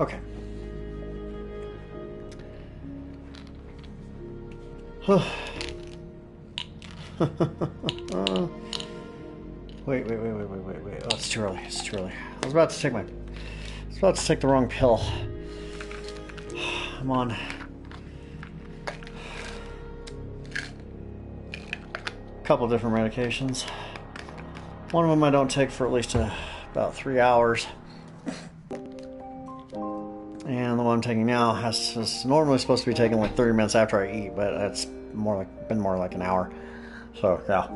Okay. Wait. Oh, it's too early. It's too early. I was about to take the wrong pill. I'm on. A couple different medications. One of them I don't take for at least about 3 hours. And the one I'm taking now is normally supposed to be taken like 30 minutes after I eat, but it's been more like an hour. So, yeah.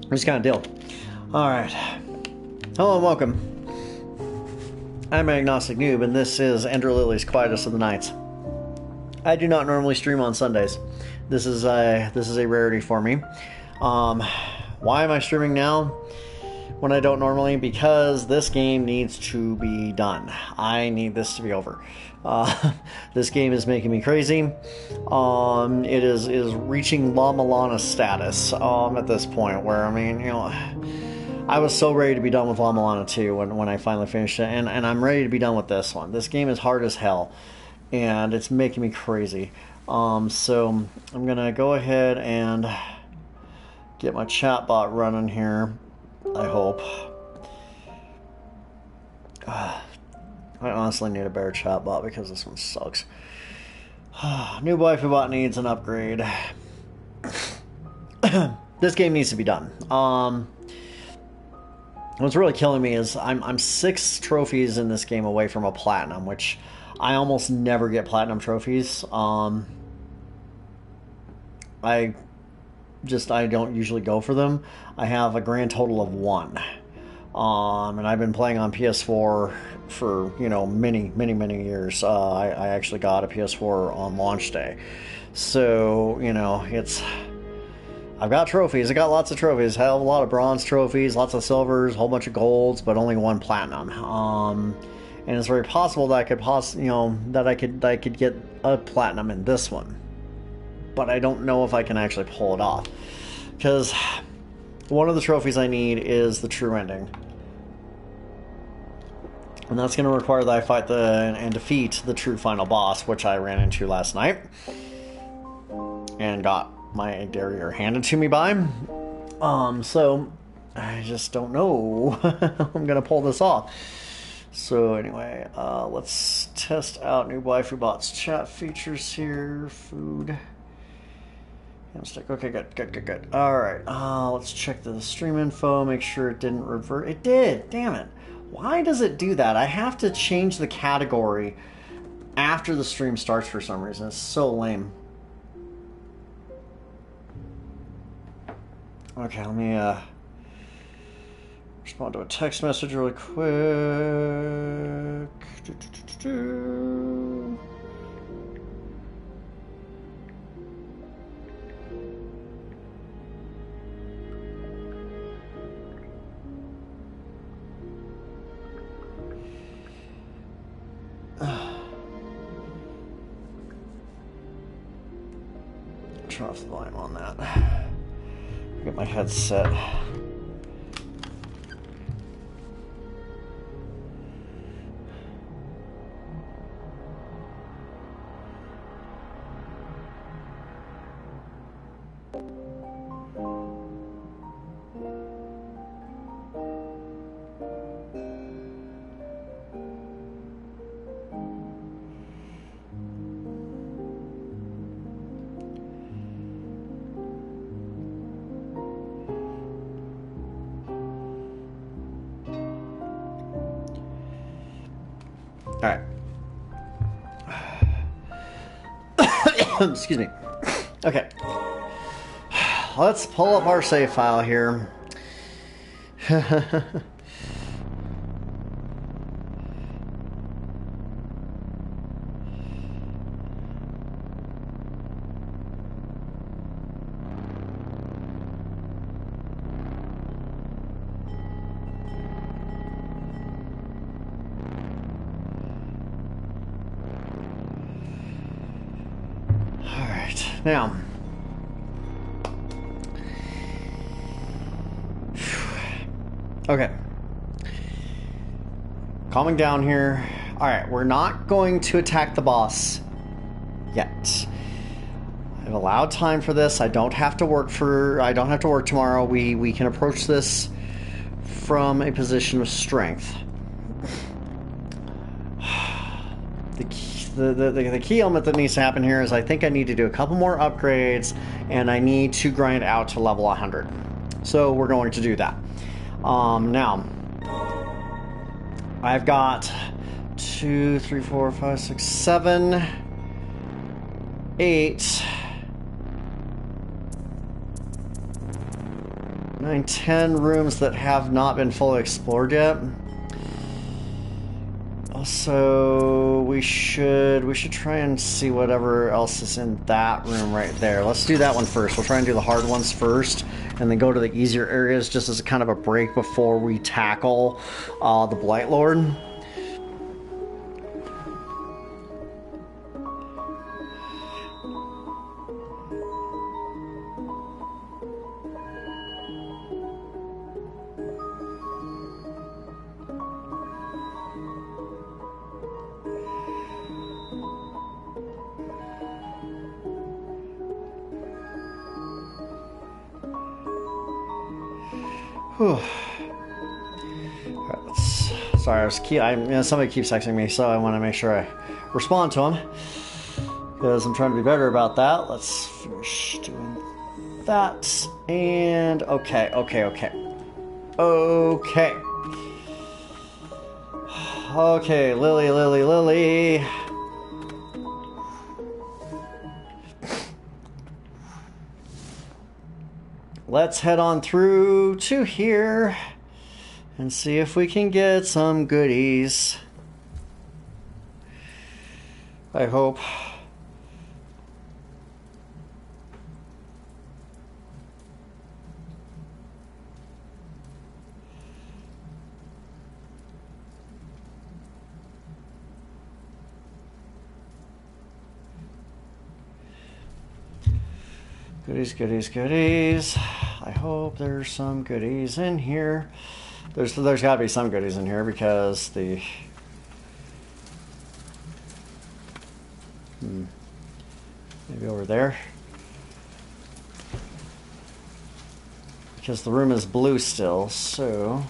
This kind of deal. Alright. Hello and welcome. I'm an agnostic noob, and this is Ender Lilies' Quietest of the Nights. I do not normally stream on Sundays. This is a rarity for me. Why am I streaming now when I don't normally? Because this game needs to be done. I need this to be over. This game is making me crazy. It is reaching La Milana status at this point, where, I mean, you know, I was so ready to be done with La Milana 2 when I finally finished it, and I'm ready to be done with this one. This game is hard as hell, and it's making me crazy. So I'm gonna go ahead and get my chat bot running here, I hope. I honestly need a better chat bot because this one sucks. New waifu bot needs an upgrade. This game needs to be done. What's really killing me is I'm 6 trophies in this game away from a platinum, which I almost never get platinum trophies. I don't usually go for them. I have a grand total of 1. And I've been playing on PS4 for, you know, many years. I actually got a PS4 on launch day. So, you know, I've got trophies. I got lots of trophies. I have a lot of bronze trophies, lots of silvers, a whole bunch of golds, but only 1 platinum. And it's very possible that I could get a platinum in this one. But I don't know if I can actually pull it off. Because one of the trophies I need is the true ending. And that's going to require that I fight and defeat the true final boss, which I ran into last night. And got my derriere handed to me by. So I just don't know how I'm going to pull this off. So anyway, let's test out new waifu bot's chat features here. Food. Stick. Okay, good. Alright, let's check the stream info, make sure it didn't revert. It did! Damn it. Why does it do that? I have to change the category after the stream starts for some reason. It's so lame. Okay, let me respond to a text message really quick. Turn off the volume on that. Get my headset. Alright. Excuse me. Okay. Let's pull up our save file here. Now, okay. calming down here. Alright, we're not going to attack the boss yet. I've allowed time for this. I don't have to work tomorrow. We can approach this from a position of strength. The key element that needs to happen here is I think I need to do a couple more upgrades, and I need to grind out to level 100. So we're going to do that. Now, I've got 2, 3, 4, 5, 6, 7, 8, 9, 10 rooms that have not been fully explored yet. Also, we should try and see whatever else is in that room right there. Let's do that one first. We'll try and do the hard ones first, and then go to the easier areas just as a kind of a break before we tackle the Blight Lord. Whew. Sorry, somebody keeps texting me, so I want to make sure I respond to them because I'm trying to be better about that. Let's finish doing that. And okay. Okay, Lily. Let's head on through to here and see if we can get some goodies. I hope. Goodies. I hope there's some goodies in here. There's got to be some goodies in here because the... Maybe over there. Because the room is blue still, so...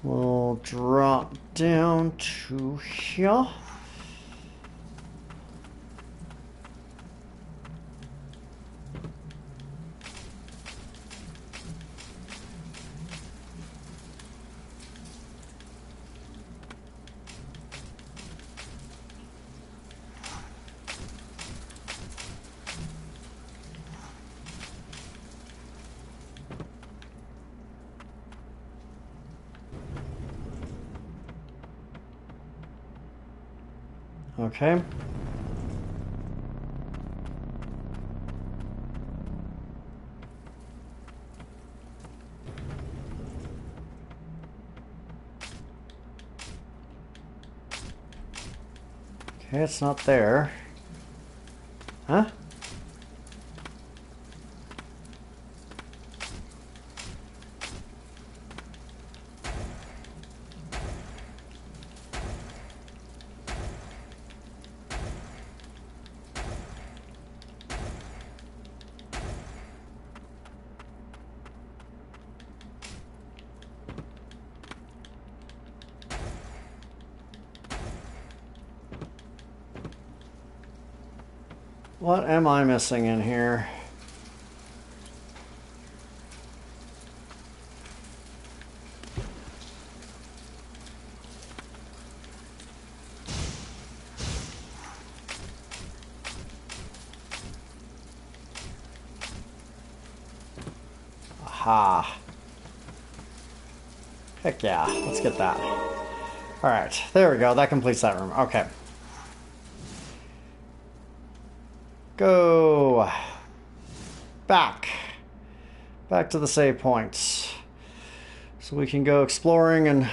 We'll drop down to here. Okay. Okay, it's not there. Huh? What am I missing in here? Aha. Heck yeah, let's get that. Alright, there we go. That completes that room. Okay. Go back to the save points so we can go exploring and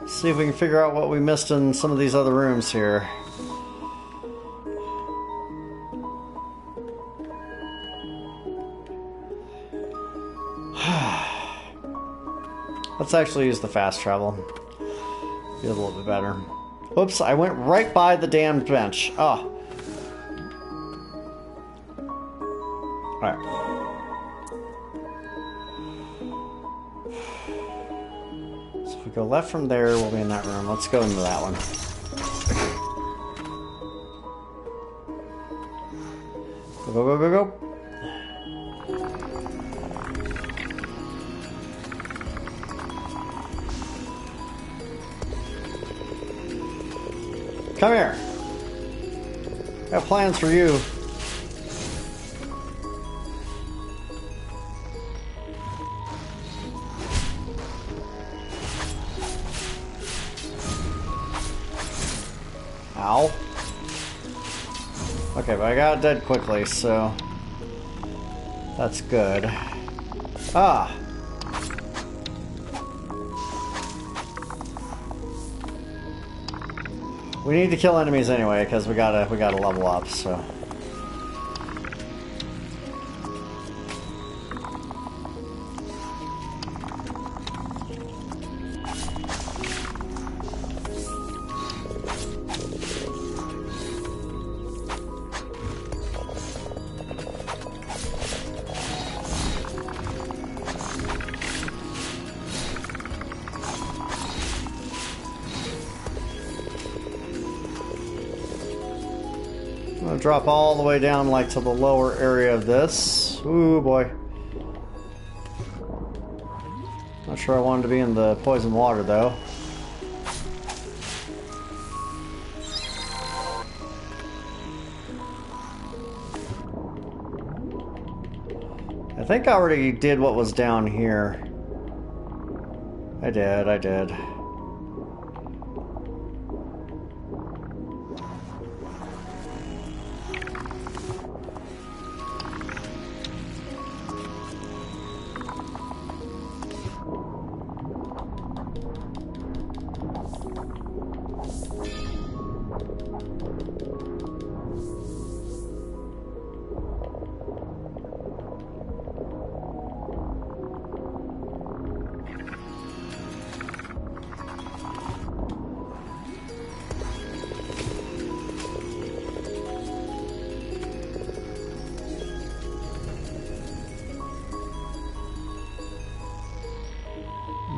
see if we can figure out what we missed in some of these other rooms here. Let's actually use the fast travel. Be a little bit better. Oops, I went right by the damned bench. Oh. Alright. So if we go left from there, we'll be in that room. Let's go into that one. Go, go, go, go, go. Come here. Got plans for you. Ow. Okay, but I got dead quickly, so that's good. Ah. We need to kill enemies anyway, because we gotta level up, so. I'm gonna drop all the way down, like, to the lower area of this. Ooh, boy. Not sure I wanted to be in the poison water, though. I think I already did what was down here. I did.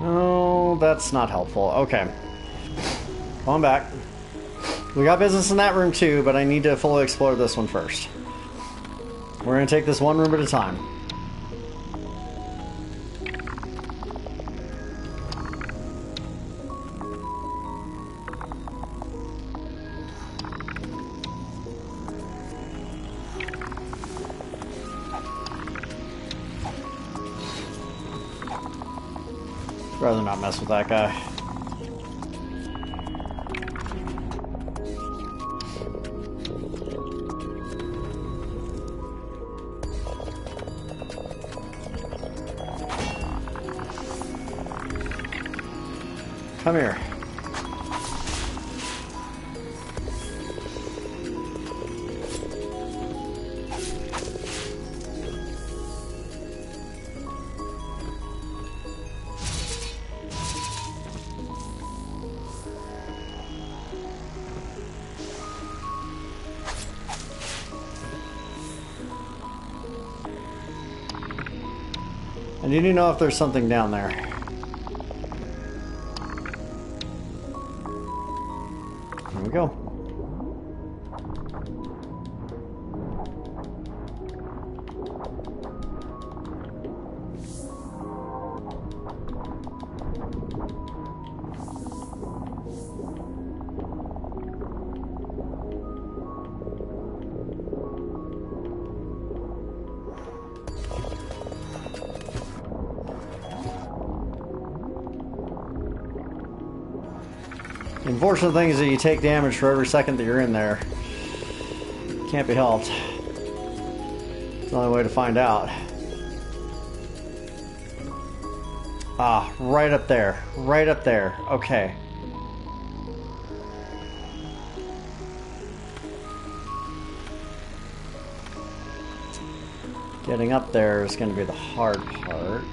No, that's not helpful. Okay. Going back. We got business in that room too, but I need to fully explore this one first. We're gonna take this one room at a time. Rather not mess with that guy. Come here. I need to know if there's something down there. Here we go. The unfortunate thing is that you take damage for every second that you're in there. Can't be helped. It's the only way to find out. Ah, right up there. Right up there. Okay. Getting up there is going to be the hard part.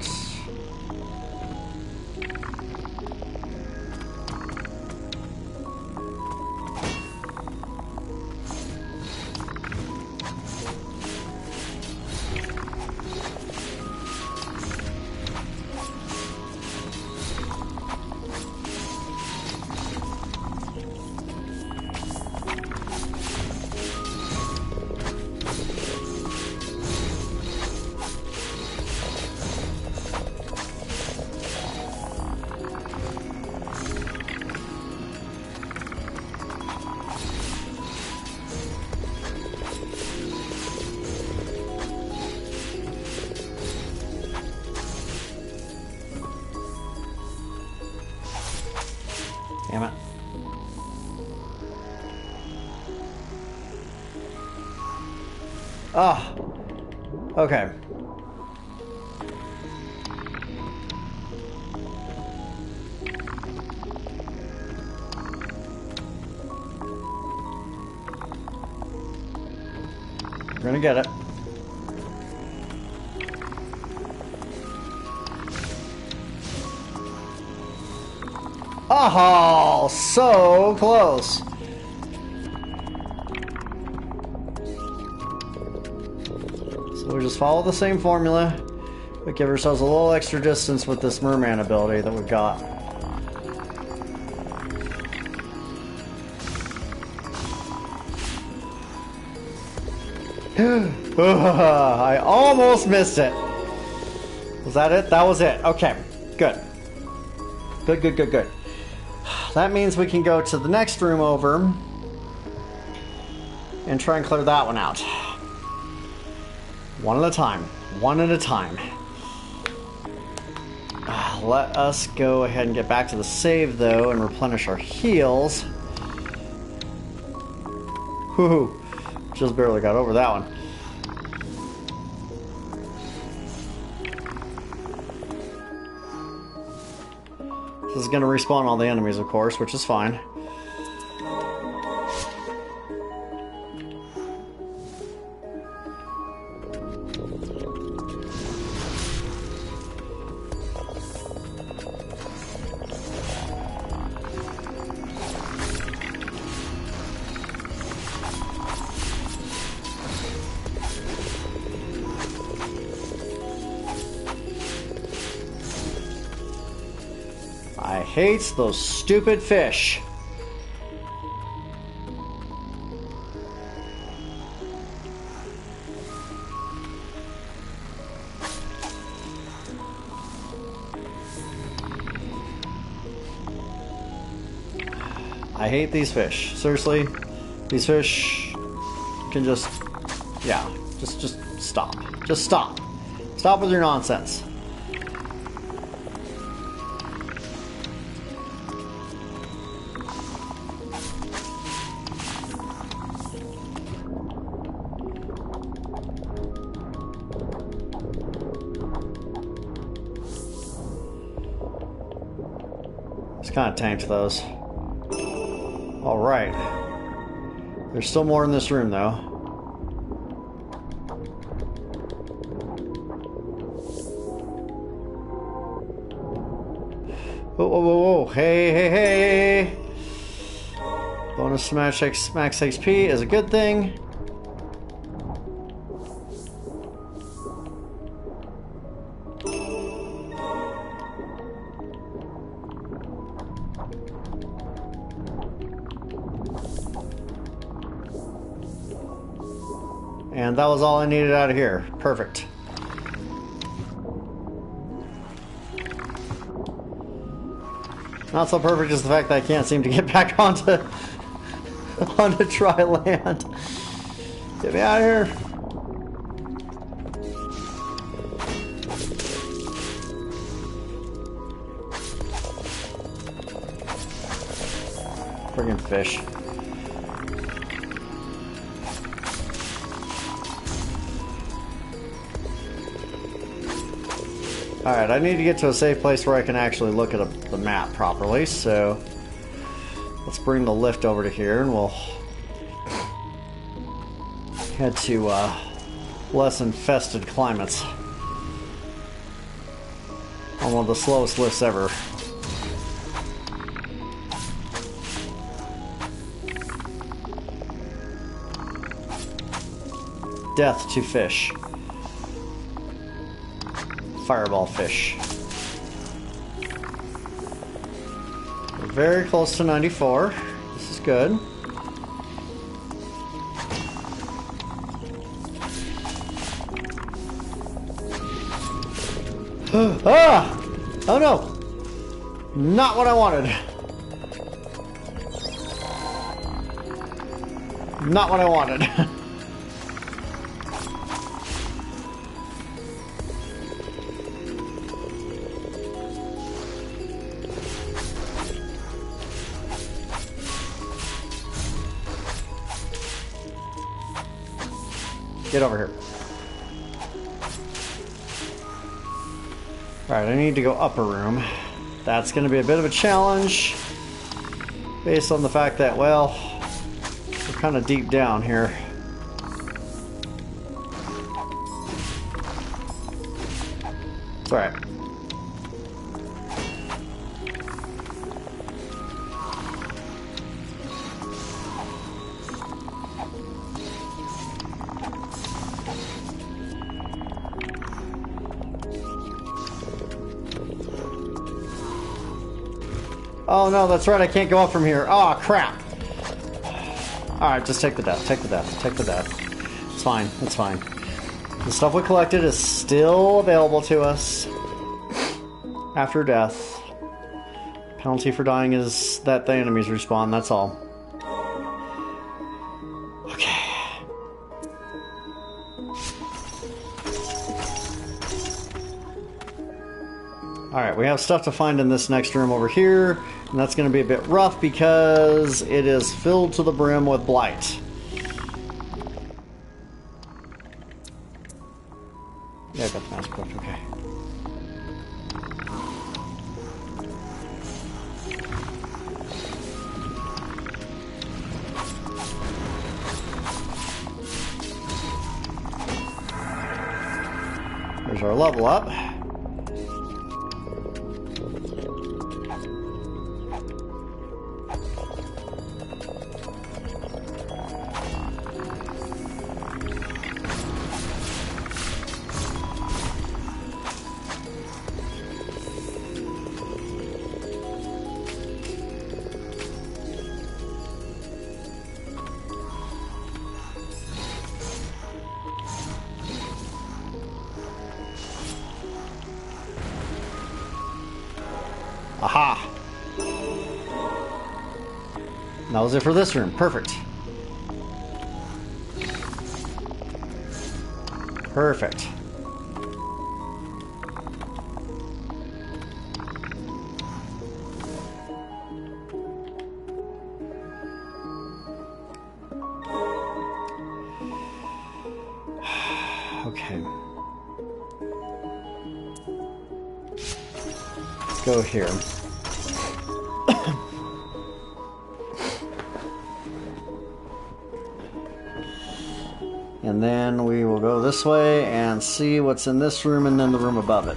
Ah. Okay. We're gonna get it. Oh, so close. So we just follow the same formula, but give ourselves a little extra distance with this merman ability that we've got. I almost missed it. Was that it? That was it. Okay, good. Good. That means we can go to the next room over and try and clear that one out. One at a time. One at a time. Let us go ahead and get back to the save, though, and replenish our heals. Whew. Just barely got over that one. This is going to respawn all the enemies, of course, which is fine. I hate those stupid fish. I hate these fish. Seriously, these fish can just, yeah, just stop. Just stop. Stop with your nonsense. Kind of tanked those. All right. There's still more in this room, though. Whoa. Hey. Bonus max XP is a good thing. And that was all I needed out of here. Perfect. Not so perfect is the fact that I can't seem to get back onto dry land. Get me out of here. Friggin' fish. Alright, I need to get to a safe place where I can actually look at the map properly, so let's bring the lift over to here and we'll head to less infested climates on one of the slowest lifts ever. Death to fish. Fireball fish. We're very close to 94. This is good. Ah! Oh no! Not what I wanted. Not what I wanted. Get over here. Alright, I need to go up a room. That's going to be a bit of a challenge. Based on the fact that, well, we're kind of deep down here. It's alright. Oh no, that's right, I can't go up from here. Oh crap. Alright, just take the death, take the death, take the death. It's fine, it's fine. The stuff we collected is still available to us after death. Penalty for dying is that the enemies respawn, that's all. Okay. Alright, we have stuff to find in this next room over here, and that's going to be a bit rough because it is filled to the brim with blight. Yeah, I got the mask equipped, okay. There's our level up. Aha! That was it for this room. Perfect. Perfect. Okay. Let's go here. And then we will go this way and see what's in this room and then the room above it.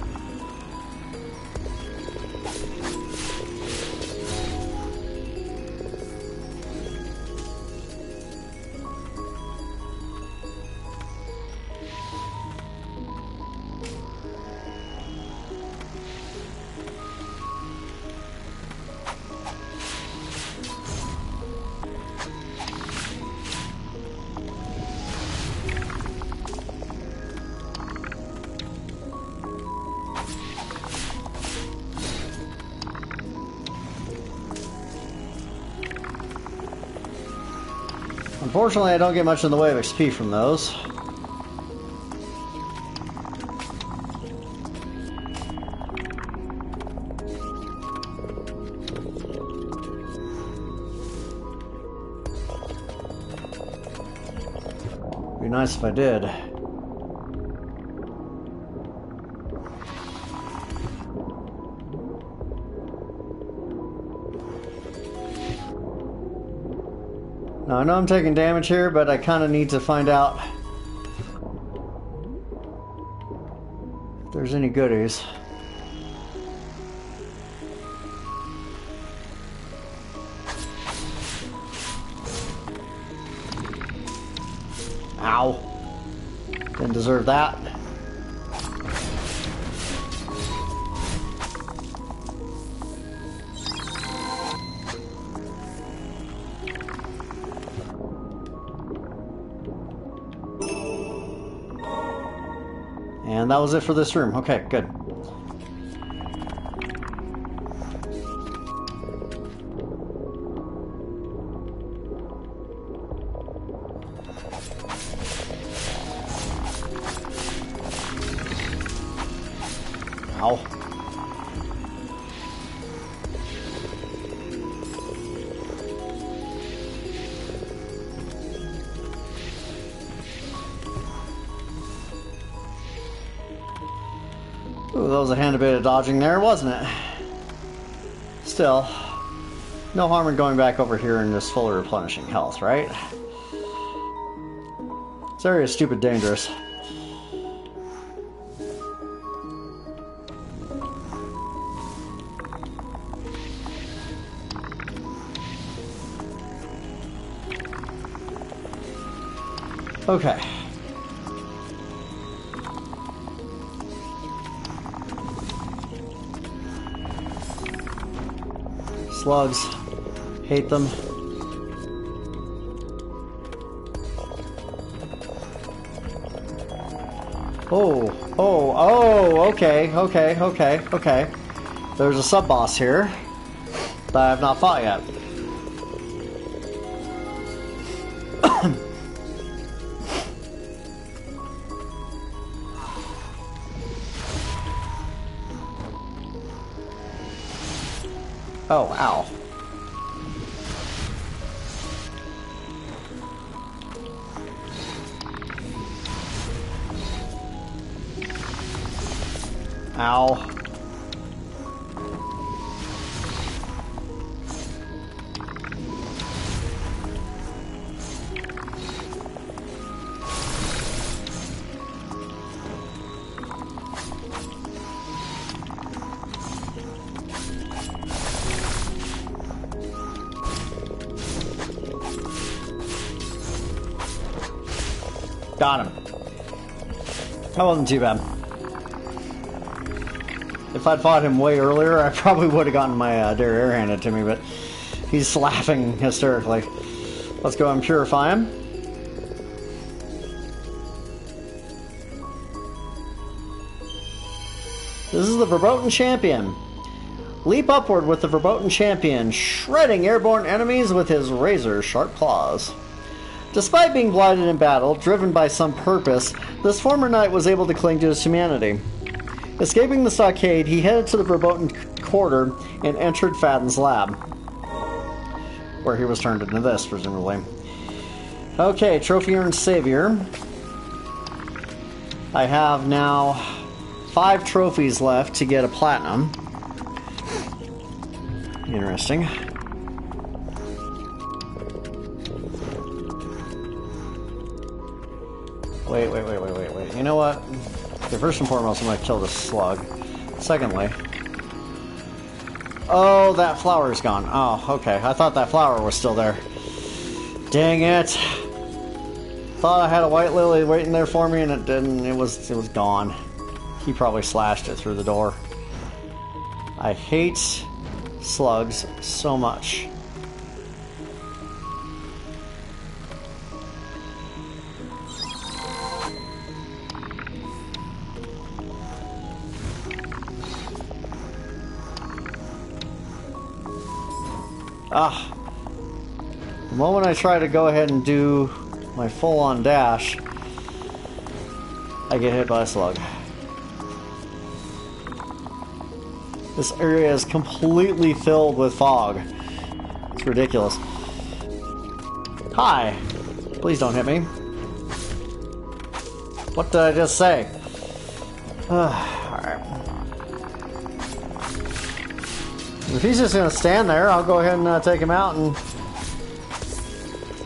Unfortunately, I don't get much in the way of XP from those. Be nice if I did. Now, I know I'm taking damage here, but I kind of need to find out if there's any goodies. Ow. Didn't deserve that. And that was it for this room. Okay, good. Ow. Ooh, that was a handy bit of dodging there, wasn't it? Still, no harm in going back over here and just fully replenishing health, right? This area is stupid dangerous. Okay. Slugs. Hate them. Okay. There's a sub-boss here that I have not fought yet. Oh, ow. Ow. Got him. That wasn't too bad. If I'd fought him way earlier, I probably would have gotten my derriere handed to me, but he's laughing hysterically. Let's go and purify him. This is the Verboten Champion. Leap upward with the Verboten Champion, shredding airborne enemies with his razor-sharp claws. Despite being blighted in battle, driven by some purpose, this former knight was able to cling to his humanity. Escaping the stockade, he headed to the Verboten Quarter and entered Fadden's lab, where he was turned into this, presumably. Okay, Trophy Earned Savior. I have now 5 trophies left to get a platinum. Interesting. Wait. You know what? Okay, first and foremost, I'm going to kill this slug. Secondly... Oh, that flower's gone. Oh, okay. I thought that flower was still there. Dang it. Thought I had a white lily waiting there for me, and it didn't. It was gone. He probably slashed it through the door. I hate slugs so much. The moment I try to go ahead and do my full-on dash, I get hit by a slug. This area is completely filled with fog. It's ridiculous. Hi! Please don't hit me. What did I just say? Alright. If he's just gonna stand there, I'll go ahead and take him out and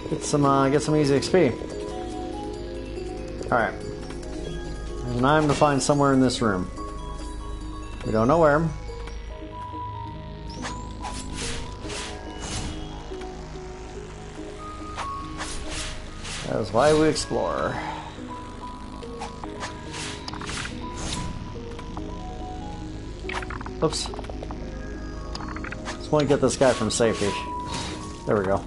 get some easy XP. Alright. There's an item to find somewhere in this room. We don't know where. That is why we explore. Oops. Just want to get this guy from safety. There we go.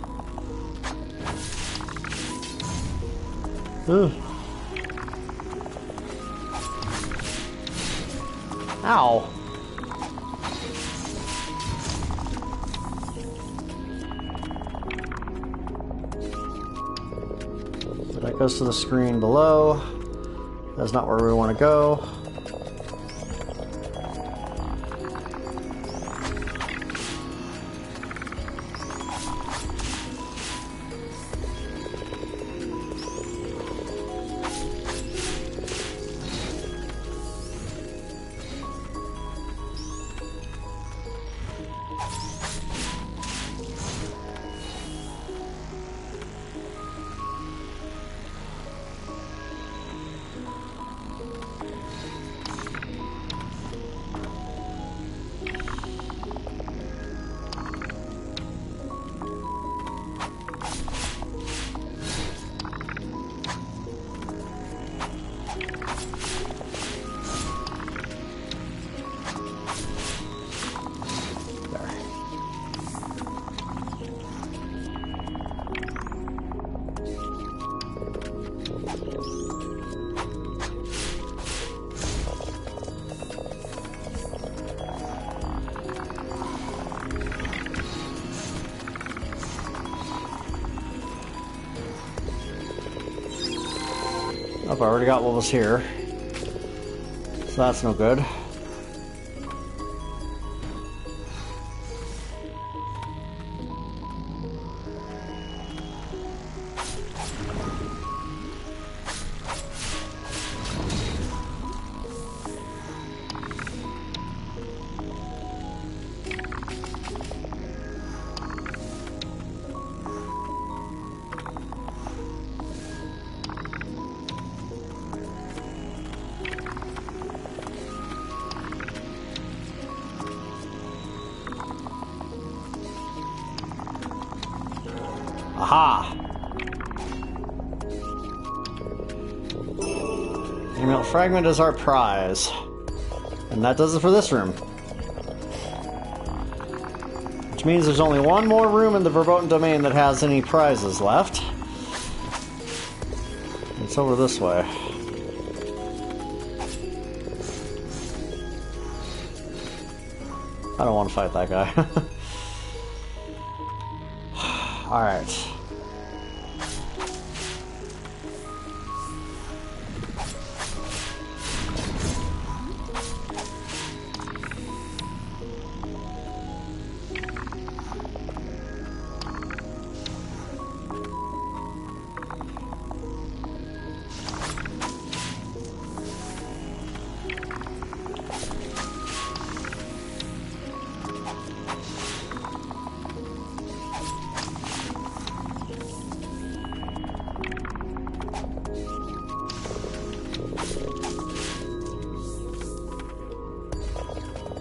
Ugh. Ow. That goes to the screen below. That's not where we want to go. Oh, I already got what was here. So that's no good. Aha! Emerald fragment is our prize. And that does it for this room. Which means there's only one more room in the verboten domain that has any prizes left. It's over this way. I don't want to fight that guy. Alright.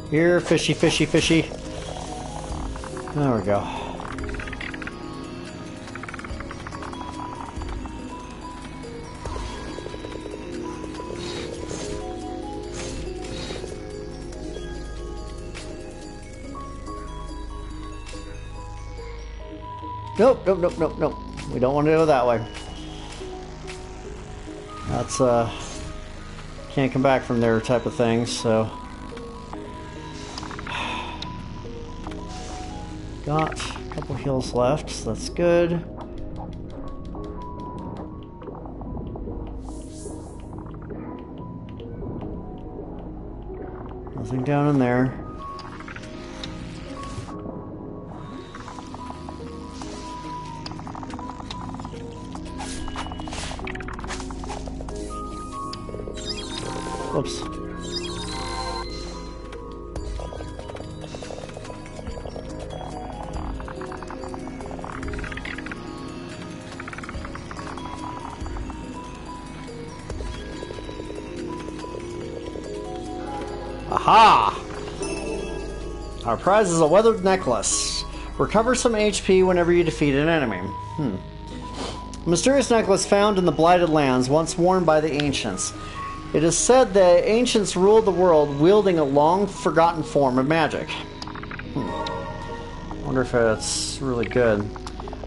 Here, fishy, fishy, fishy. There we go. Nope, nope, nope, nope, nope. We don't want to go that way. That's, can't come back from there type of thing, so... Got a couple heals left, so that's good. Nothing down in there. Whoops. Aha! Our prize is a weathered necklace. Recover some HP whenever you defeat an enemy. A mysterious necklace found in the Blighted Lands, once worn by the ancients. It is said the ancients ruled the world wielding a long-forgotten form of magic. Wonder if it's really good.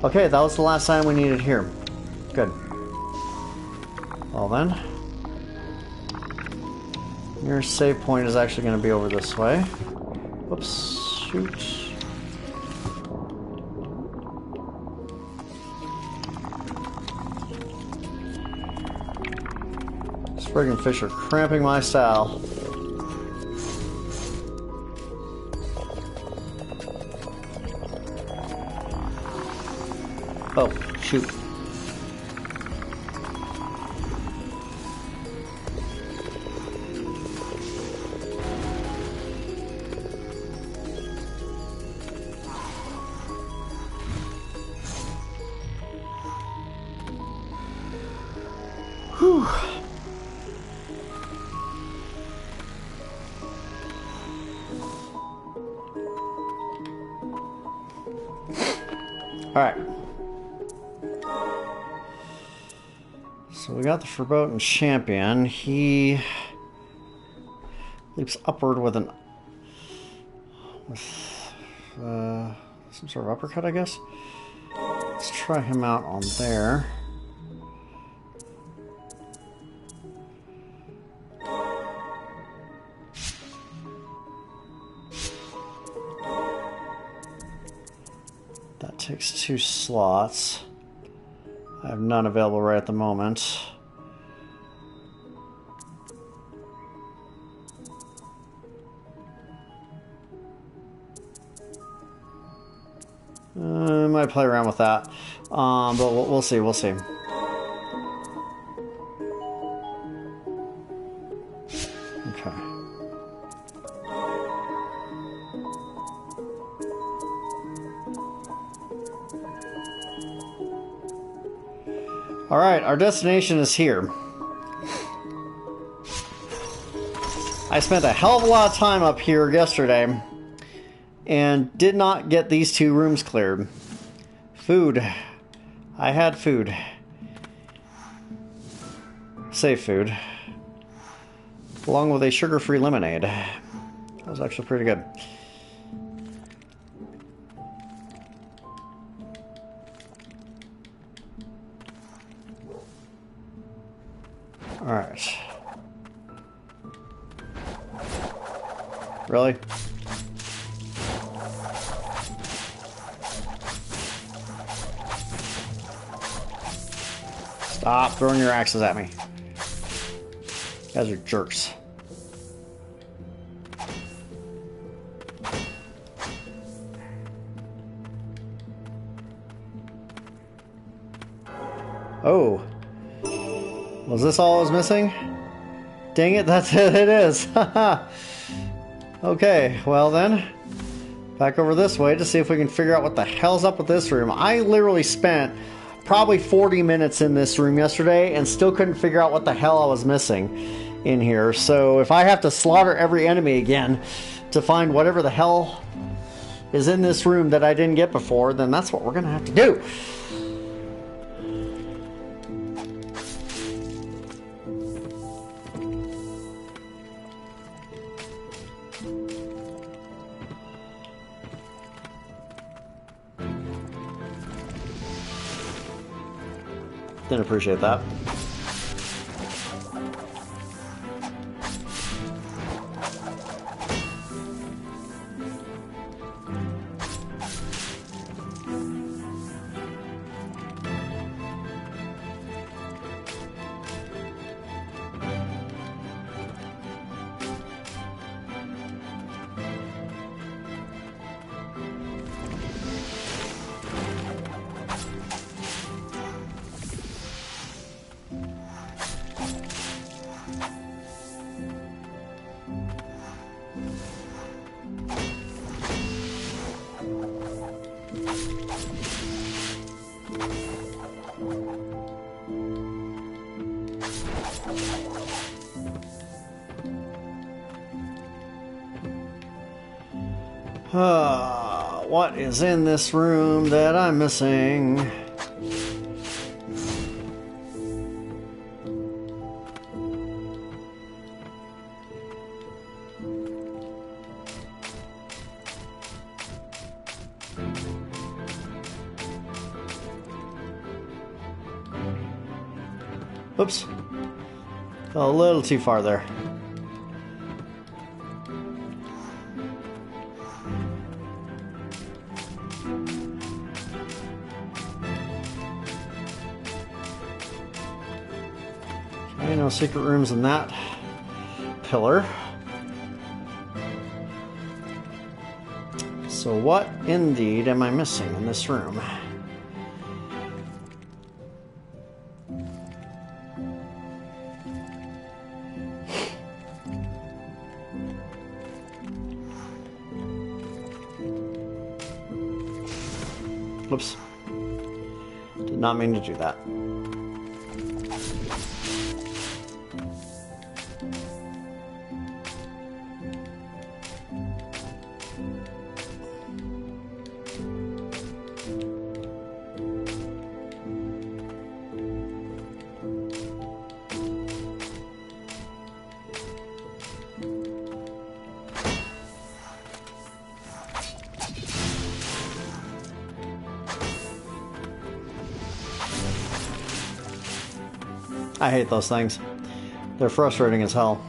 Okay, that was the last time we needed here. Good. Well then. Your save point is actually going to be over this way. Whoops. Shoot. These friggin' fish are cramping my style. Oh, shoot. Whew. Alright. So we got the Verboten Champion. He leaps upward with an... some sort of uppercut, I guess? Let's try him out on there. That takes 2 slots. I have none available right at the moment. I might play around with that. But we'll see, we'll see. Okay. Alright, our destination is here. I spent a hell of a lot of time up here yesterday and did not get these 2 rooms cleared. Food. I had food. Safe food. Along with a sugar-free lemonade. That was actually pretty good. Alright. Really? Stop throwing your axes at me. You guys are jerks. Oh. Was this all I was missing? Dang it, that's it, it is. Okay, well then. Back over this way to see if we can figure out what the hell's up with this room. I literally spent probably 40 minutes in this room yesterday and still couldn't figure out what the hell I was missing in here. So if I have to slaughter every enemy again to find whatever the hell is in this room that I didn't get before, then that's what we're gonna have to do. Didn't appreciate that. What is in this room that I'm missing? Oops. A little too far there. Okay, no secret rooms in that pillar. So what indeed am I missing in this room? Whoops. Did not mean to do that. I hate those things. They're frustrating as hell.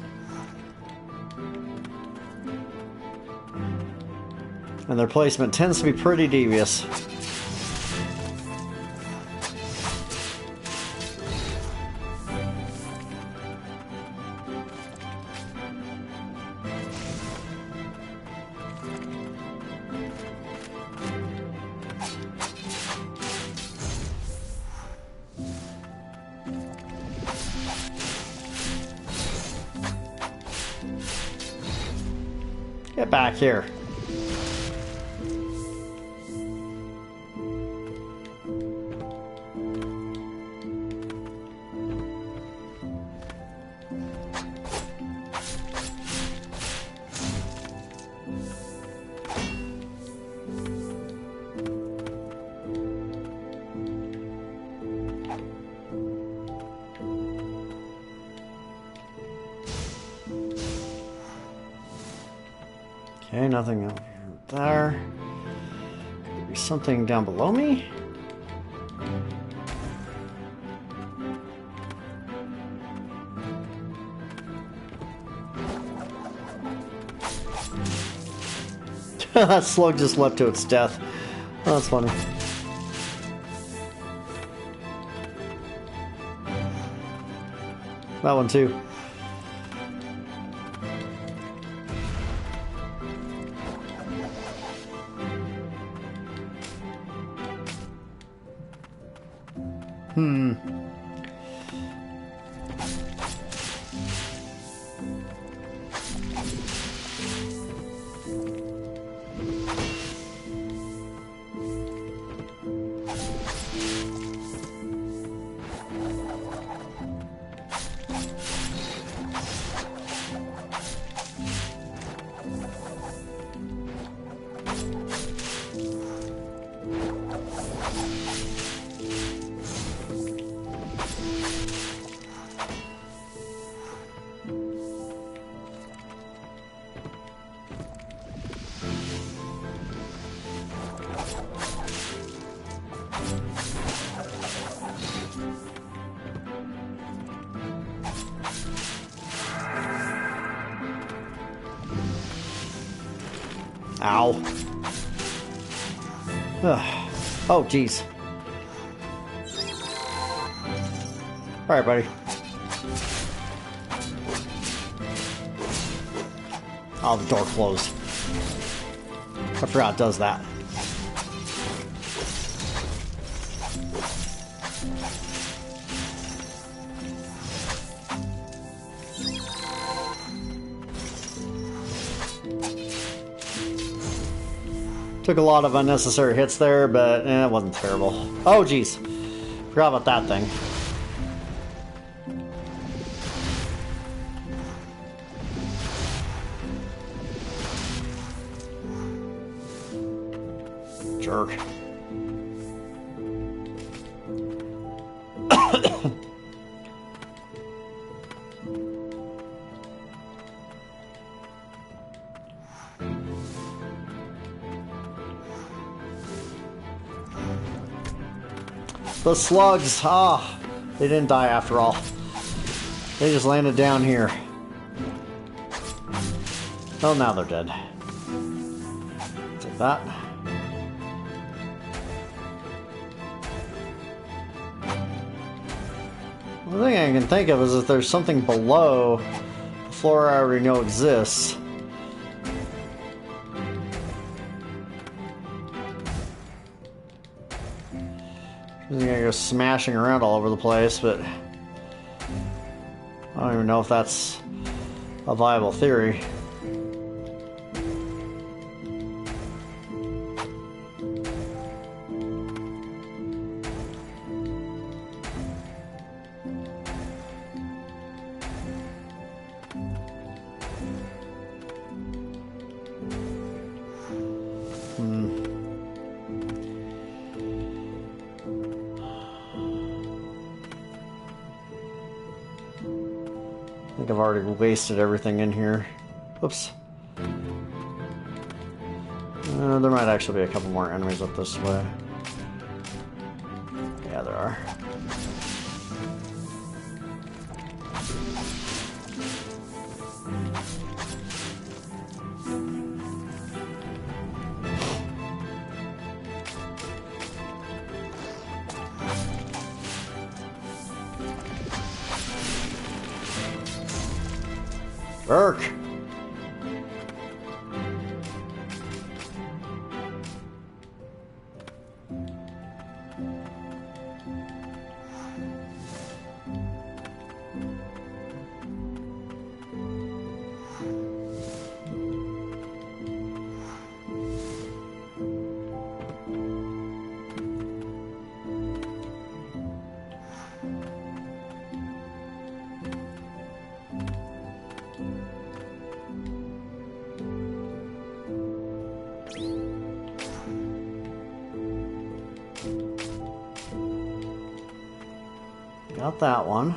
And their placement tends to be pretty devious. Get back here. Okay, nothing over there. Could be something down below me. That slug just leapt to its death. Oh, that's funny. That one too. Ow. Ugh. Oh, jeez. Alright, buddy. Oh, the door closed. I forgot it does that. Took a lot of unnecessary hits there, but it wasn't terrible. Oh, jeez. Forgot about that thing. Jerk. The slugs, they didn't die after all. They just landed down here. Oh, now they're dead. Take that. The thing I can think of is if there's something below the floor I already know exists. I'm gonna go smashing around all over the place, but I don't even know if that's a viable theory. I think I've already wasted everything in here. Oops. There might actually be a couple more enemies up this way. Yeah, there are. Burk! Got that one.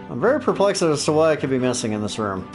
I'm very perplexed as to what I could be missing in this room.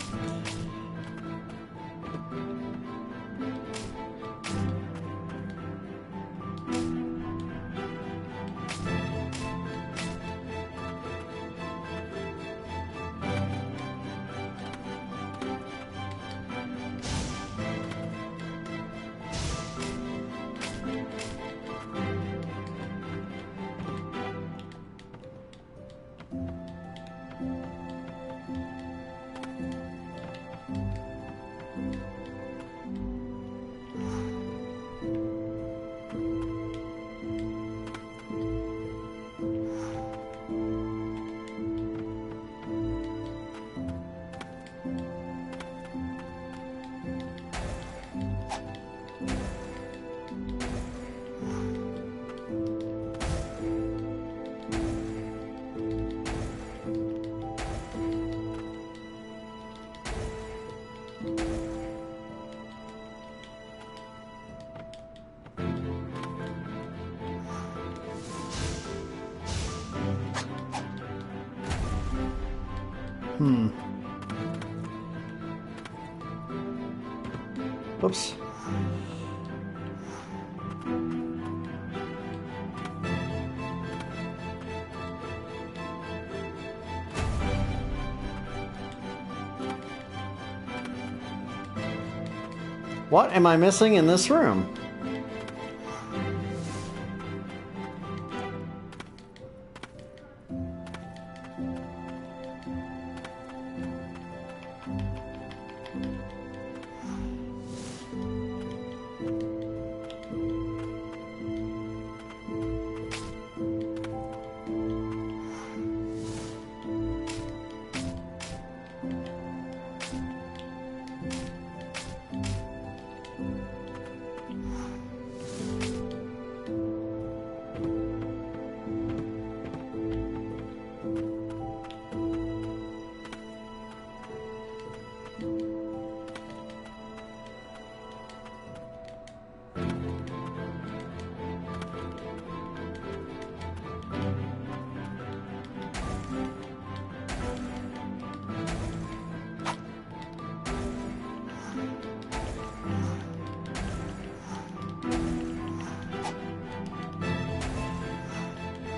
Oops. What am I missing in this room?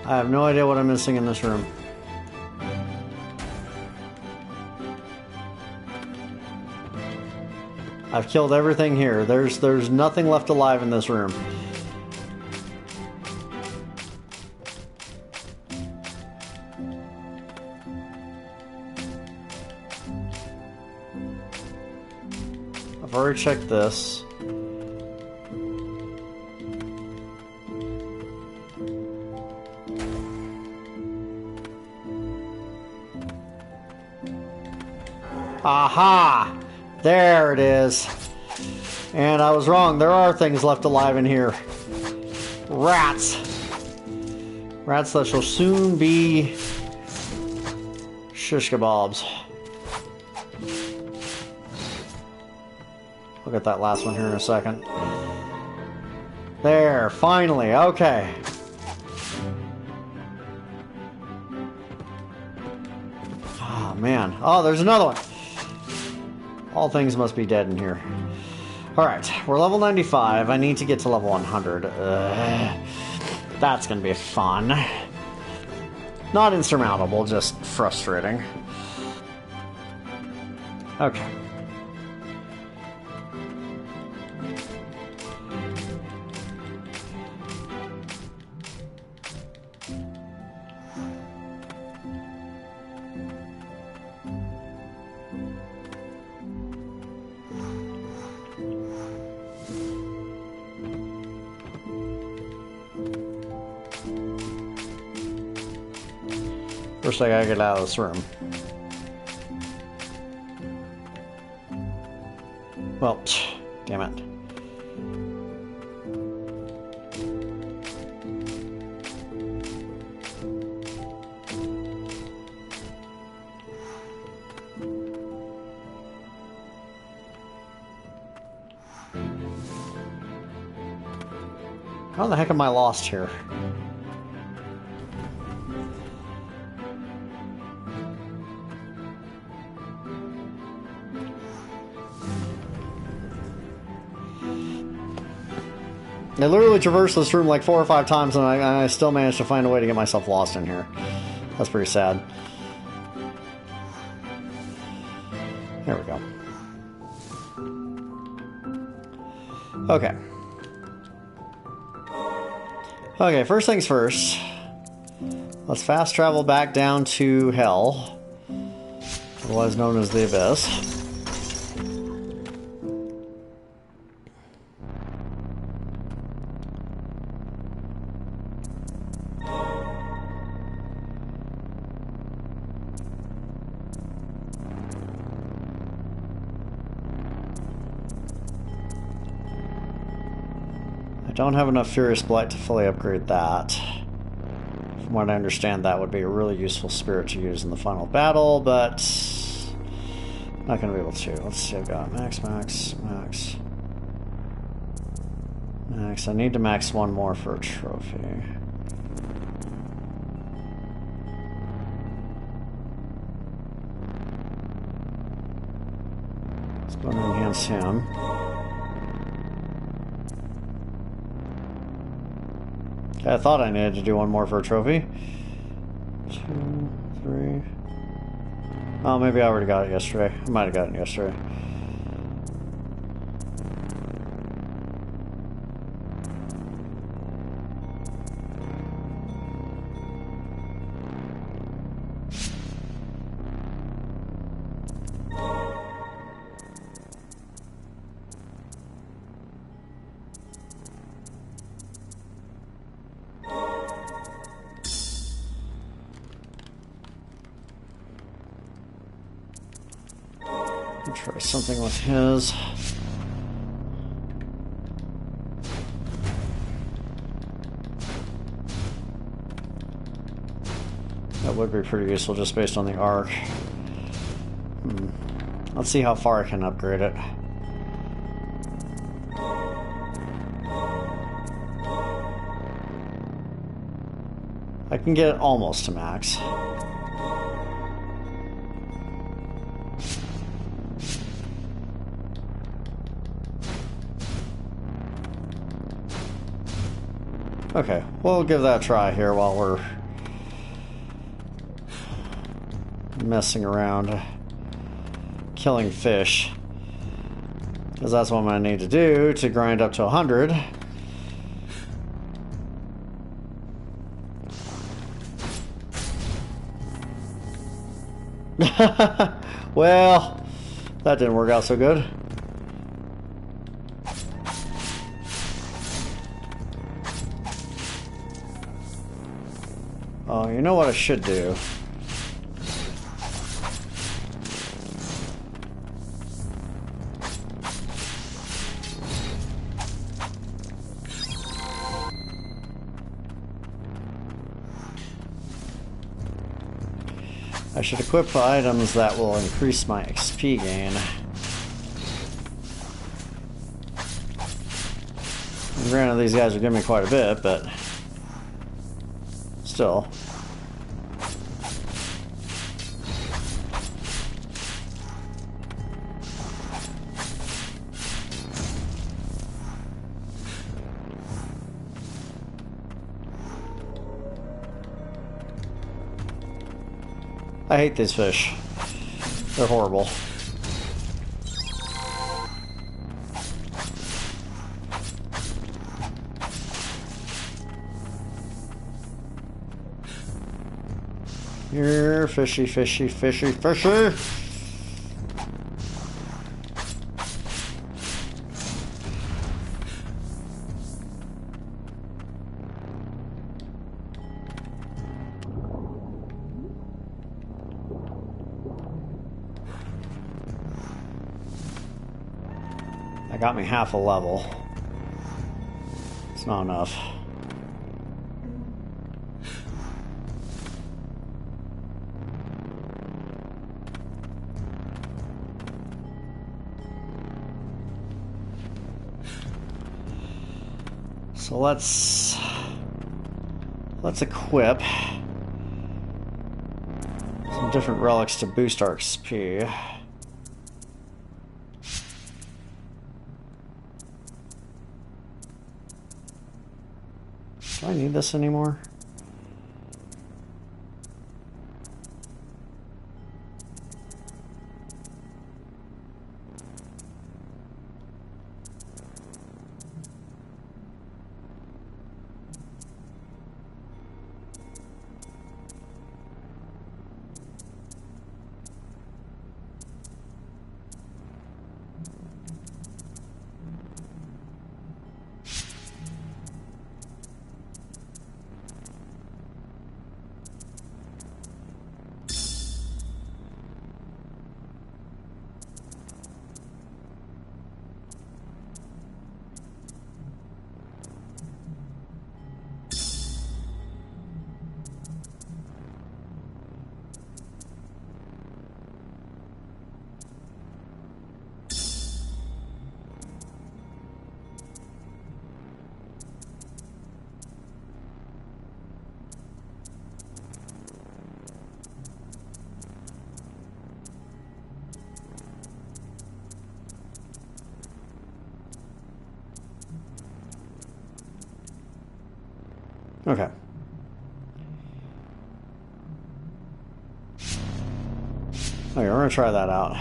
I have no idea what I'm missing in this room. I've killed everything here. There's nothing left alive in this room. I've already checked this. Aha! There it is. And I was wrong. There are things left alive in here. Rats. Rats that shall soon be shish kebabs. Look at that last one here in a second. There, finally. Okay. Oh, man. Oh, there's another one. All things must be dead in here. Alright, we're level 95. I need to get to level 100. That's gonna be fun. Not insurmountable, just frustrating. Okay. First I gotta get out of this room. Well, damn it. How the heck am I lost here? I literally traversed this room like 4 or 5 times, and I still managed to find a way to get myself lost in here. That's pretty sad. There we go. Okay. Okay, first things first. Let's fast travel back down to Hell, otherwise known as the Abyss. I don't have enough Furious Blight to fully upgrade that. From what I understand, that would be a really useful spirit to use in the final battle, but not going to be able to. Let's see, I've got max. I need to max one more for a trophy. Let's go and enhance him. I thought I needed to do one more for a trophy. 2, 3. Oh, maybe I already got it yesterday. I might have gotten it yesterday. Try something with his. That would be pretty useful just based on the arc. Let's see how far I can upgrade it. I can get it almost to max. Okay, we'll give that a try here while we're messing around, killing fish. Because that's what I'm going to need to do to grind up to 100. Well, that didn't work out so good. Oh, you know what I should do? I should equip items that will increase my XP gain. And granted, these guys are giving me quite a bit, but still. I hate these fish. They're horrible. You're fishy, fishy, fishy, fishy! Got me half a level. It's not enough. So let's equip some different relics to boost our XP. Do I need this anymore? Okay. Okay, we're gonna try that out.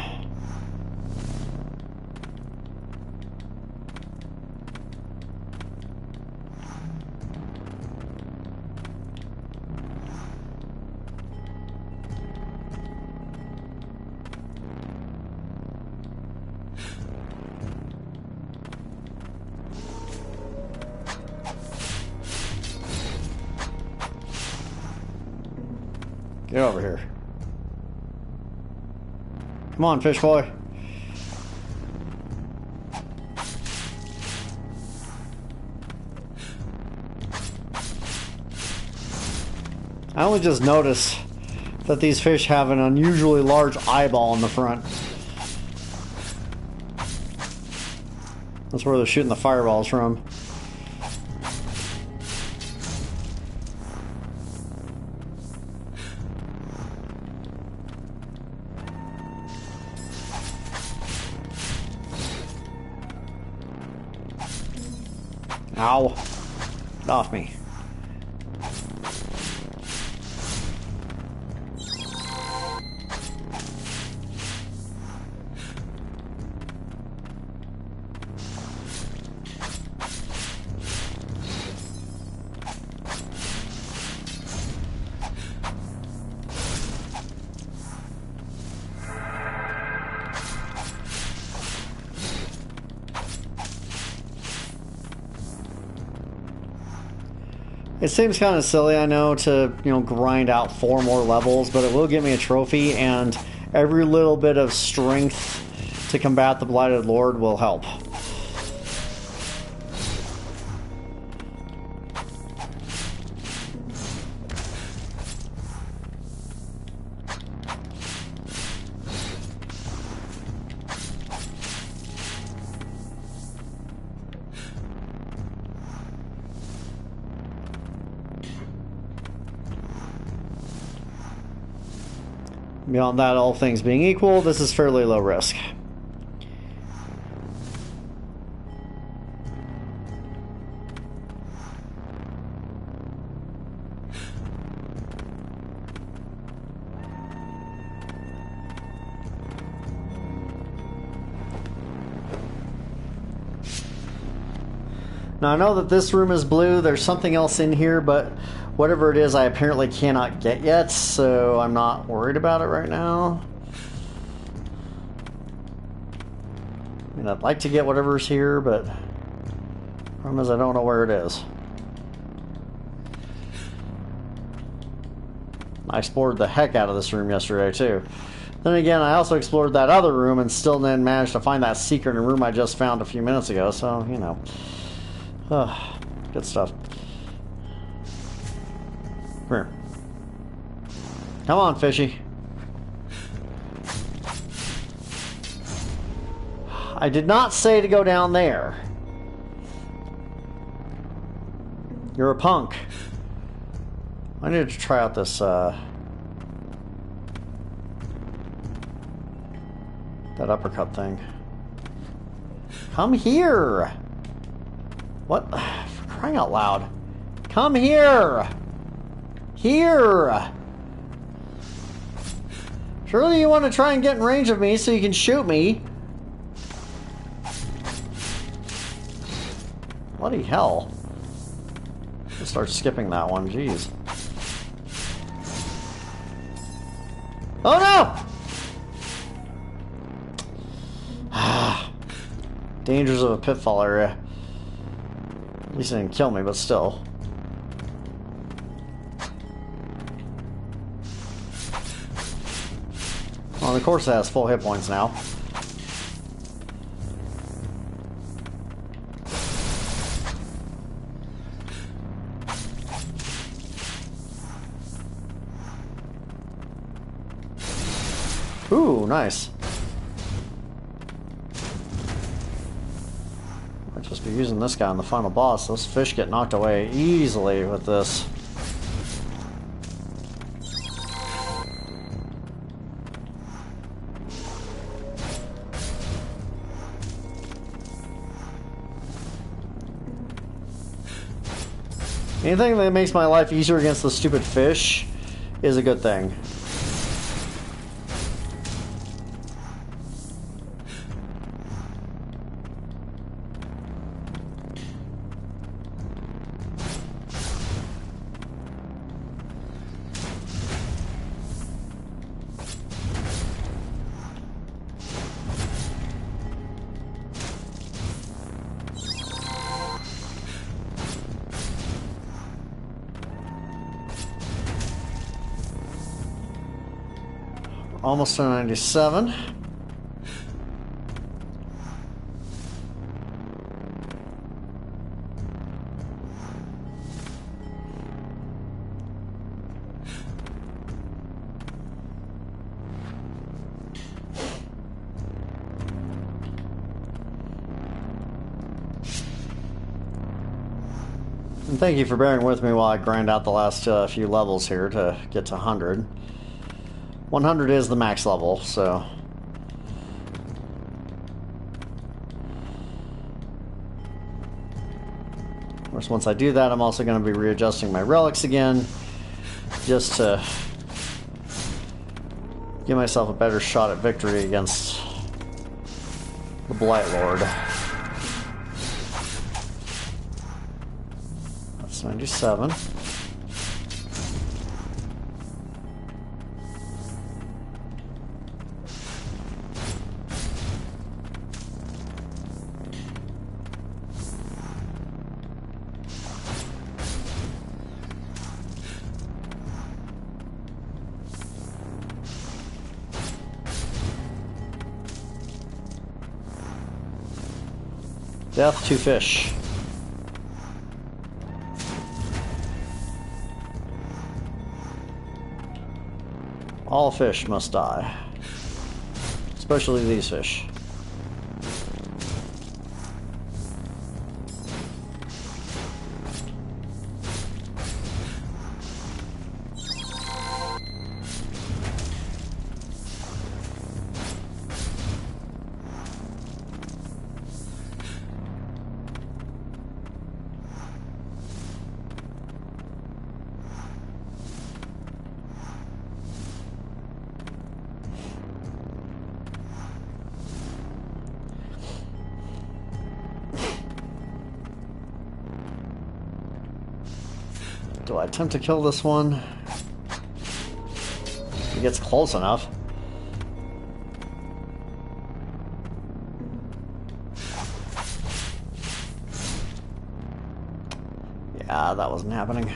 Get over here. Come on, fish boy. I only just noticed that these fish have an unusually large eyeball in the front. That's where they're shooting the fireballs from. Ow. Get off me. It seems kind of silly, I know, to, grind out 4 more levels, but it will give me a trophy, and every little bit of strength to combat the Blighted Lord will help. Beyond that, all things being equal, this is fairly low risk. Now I know that this room is blue, there's something else in here, but whatever it is, I apparently cannot get yet, so I'm not worried about it right now. I mean, I'd like to get whatever's here, but the problem is I don't know where it is. I explored the heck out of this room yesterday, too. Then again, I also explored that other room and still didn't manage to find that secret in a room I just found a few minutes ago, so, good stuff. Come here. Come on, fishy. I did not say to go down there. You're a punk. I need to try out this, that uppercut thing. Come here! What? For crying out loud. Come here! Here! Surely you want to try and get in range of me so you can shoot me. Bloody hell. I'll start skipping that one, jeez. Oh no! Dangers of a pitfall area. At least it didn't kill me, but still. Well, of course it has full hit points now. Ooh, nice. Might just be using this guy on the final boss. Those fish get knocked away easily with this. Anything that makes my life easier against the stupid fish is a good thing. Almost to 97. And thank you for bearing with me while I grind out the last few levels here to get to 100. 100 is the max level, so... Of course, once I do that, I'm also going to be readjusting my relics again, just to give myself a better shot at victory against the Blight Lord. That's 97. Death to fish. All fish must die. Especially these fish. Do I attempt to kill this one? He gets close enough. Yeah, that wasn't happening.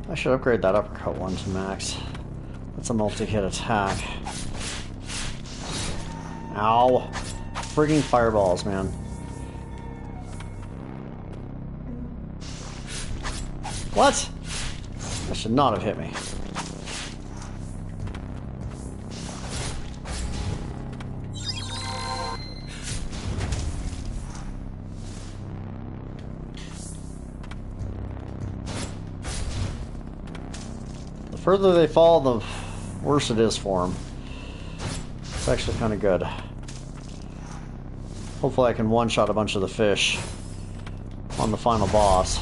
I should upgrade that uppercut one to max. That's a multi-hit attack. Ow. frigging fireballs, man. What? That should not have hit me. The further they fall, the worse it is for them. It's actually kind of good. Hopefully I can one-shot a bunch of the fish on the final boss.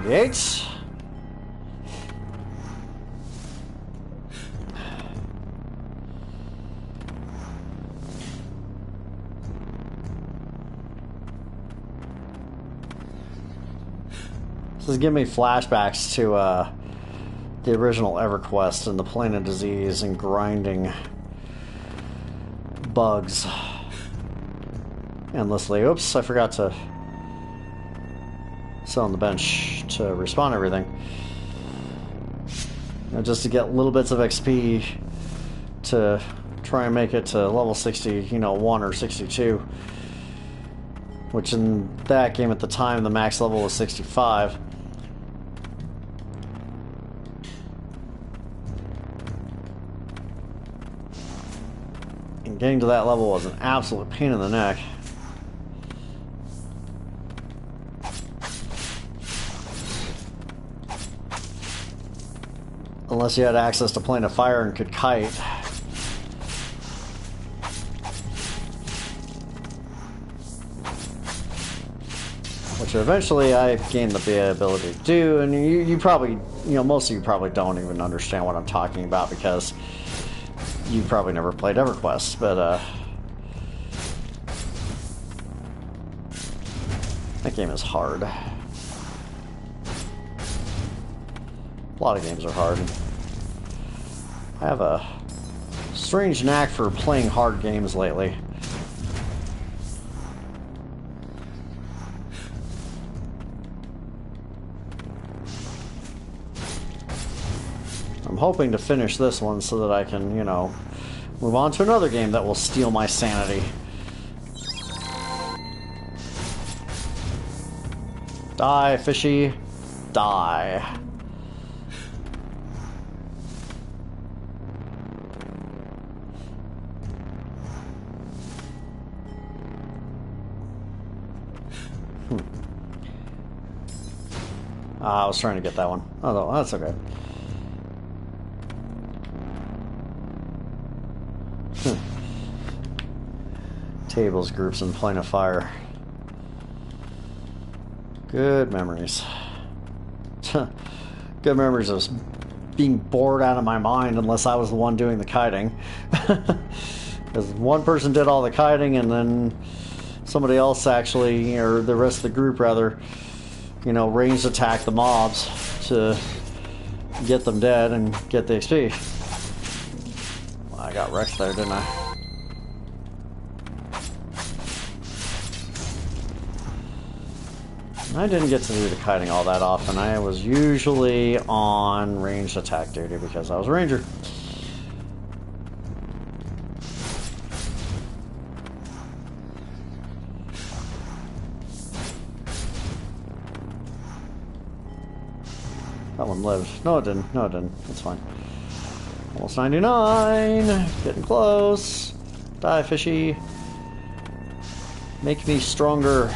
Eight. This is giving me flashbacks to the original EverQuest and the Plane of Disease and grinding bugs endlessly. Oops, I forgot to sit on the bench to respawn everything. You know, just to get little bits of XP to try and make it to level 60, you know, 1 or 62. Which in that game at the time, the max level was 65. And getting to that level was an absolute pain in the neck. Unless you had access to Plane of Fire and could kite. Which eventually I gained the ability to do, and you probably, you know, most of you probably don't even understand what I'm talking about because you probably never played EverQuest, but that game is hard. A lot of games are hard. I have a strange knack for playing hard games lately. I'm hoping to finish this one so that I can, you know, move on to another game that will steal my sanity. Die, fishy. Die. I was trying to get that one. Oh, no, that's okay. Tables, groups, and Plane of Fire. Good memories. Good memories of being bored out of my mind unless I was the one doing the kiting. Because one person did all the kiting and then somebody else actually, or the rest of the group rather, you know, ranged attack the mobs to get them dead and get the XP. Well, I got wrecked there, didn't I? I didn't get to do the kiting all that often. I was usually on ranged attack duty because I was a ranger. That one lived. No, it didn't. No, it didn't. It's fine. Almost 99. Getting close. Die, fishy. Make me stronger.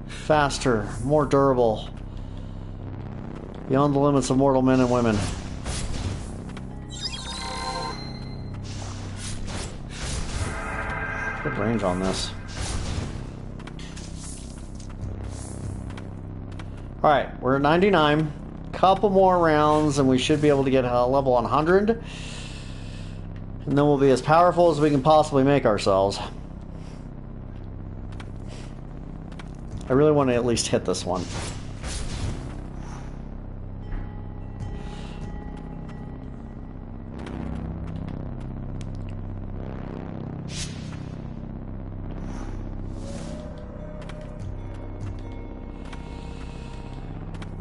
Faster. More durable. Beyond the limits of mortal men and women. Good range on this. Alright, we're at 99. Couple more rounds and we should be able to get a level 100. And then we'll be as powerful as we can possibly make ourselves. I really want to at least hit this one.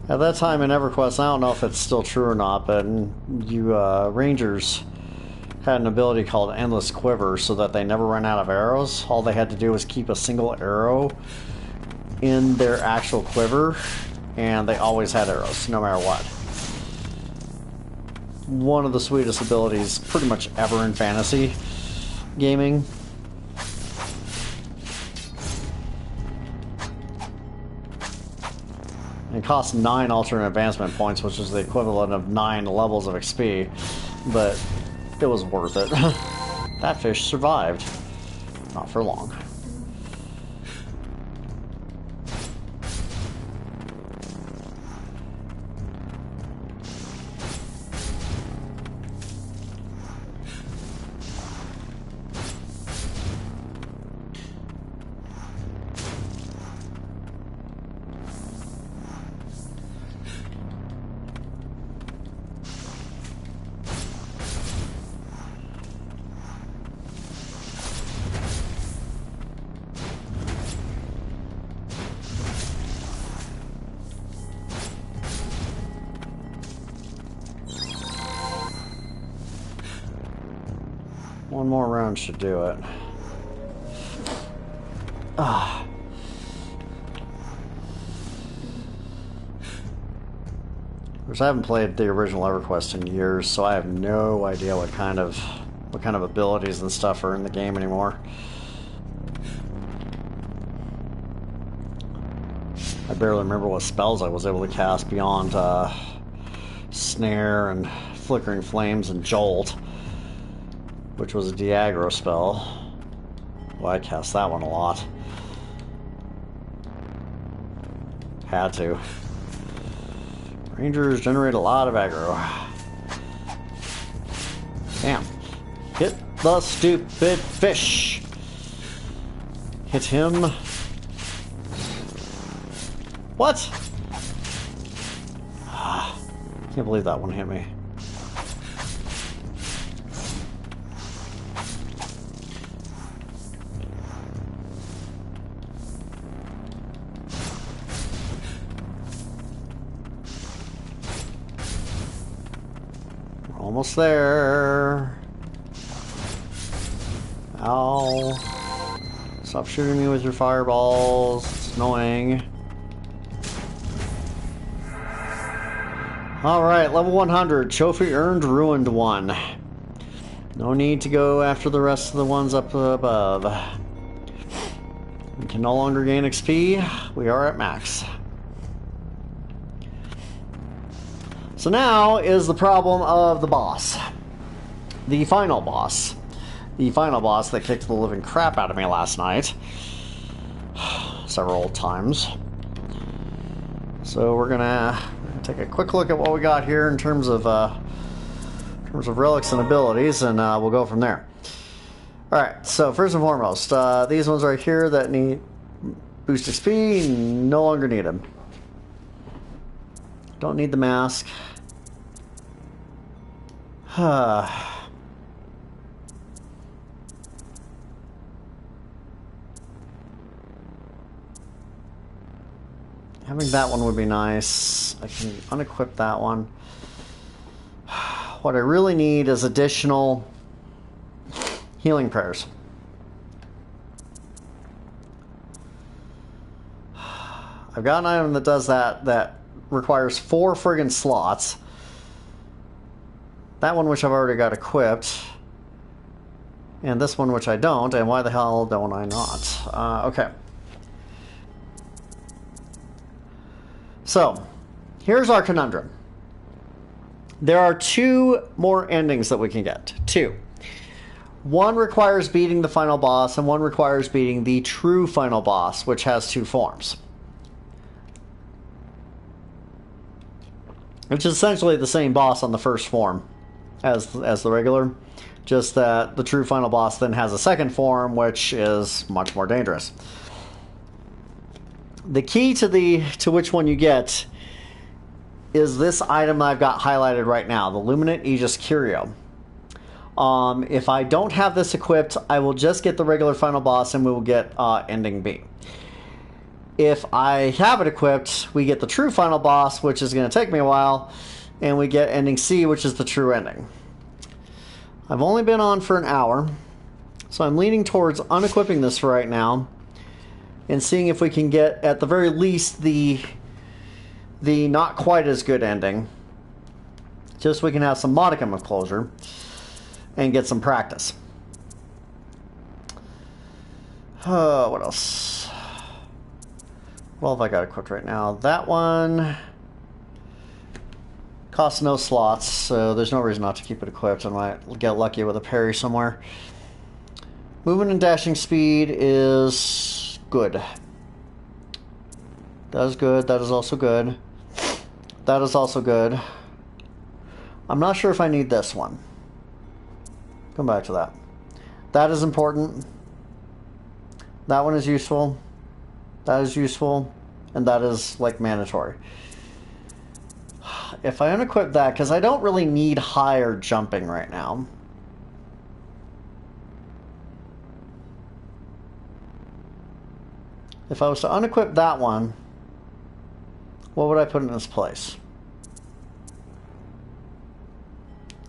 At that time in EverQuest, I don't know if it's still true or not, but you Rangers had an ability called Endless Quiver so that they never ran out of arrows. All they had to do was keep a single arrow in their actual quiver, and they always had arrows, no matter what. One of the sweetest abilities pretty much ever in fantasy gaming. It costs 9 alternate advancement points, which is the equivalent of 9 levels of XP, but it was worth it. That fish survived. Not for long. One more round should do it. Ah. Of course, I haven't played the original EverQuest in years, so I have no idea what kind of abilities and stuff are in the game anymore. I barely remember what spells I was able to cast beyond Snare and Flickering Flames and Jolt, which was a de-aggro spell. Well, I cast that one a lot. Had to. Rangers generate a lot of aggro. Damn. Hit the stupid fish. Hit him. What? Can't believe that one hit me. Almost there. Ow. Stop shooting me with your fireballs. It's annoying. Alright, level 100. Trophy earned, ruined 1. No need to go after the rest of the ones up above. We can no longer gain XP. We are at max. So now is the problem of the boss. The final boss. The final boss that kicked the living crap out of me last night. Several times. So we're gonna take a quick look at what we got here in terms of relics and abilities, and we'll go from there. Alright, so first and foremost, these ones right here that need boost XP, no longer need them. Don't need the mask. Having that one would be nice. I can unequip that one. What I really need is additional healing prayers. I've got an item that does that requires 4 friggin' slots. That one which I've already got equipped. And this one which I don't, and why the hell don't I not? Okay. So, here's our conundrum. There are 2 more endings that we can get. 2. One requires beating the final boss, and one requires beating the true final boss, which has 2 forms. Which is essentially the same boss on the first form as the regular, just that the true final boss then has a second form, which is much more dangerous. The key to which one you get is this item I've got highlighted right now, the Luminant Aegis Curio. If I don't have this equipped, I will just get the regular final boss and we will get ending B. If I have it equipped, we get the true final boss, which is going to take me a while, and we get ending C, which is the true ending. I've only been on for an hour, so I'm leaning towards unequipping this for right now and seeing if we can get, at the very least, the not quite as good ending, just so we can have some modicum of closure and get some practice. What else? Well, if I got equipped right now, that one costs no slots, so there's no reason not to keep it equipped. I might get lucky with a parry somewhere. Movement and dashing speed is good. That is good. That is also good. That is also good. I'm not sure if I need this one. Come back to that. That is important. That one is useful. That is useful. And that is, like, mandatory. If I unequip that, because I don't really need higher jumping right now. If I was to unequip that one, what would I put in its place?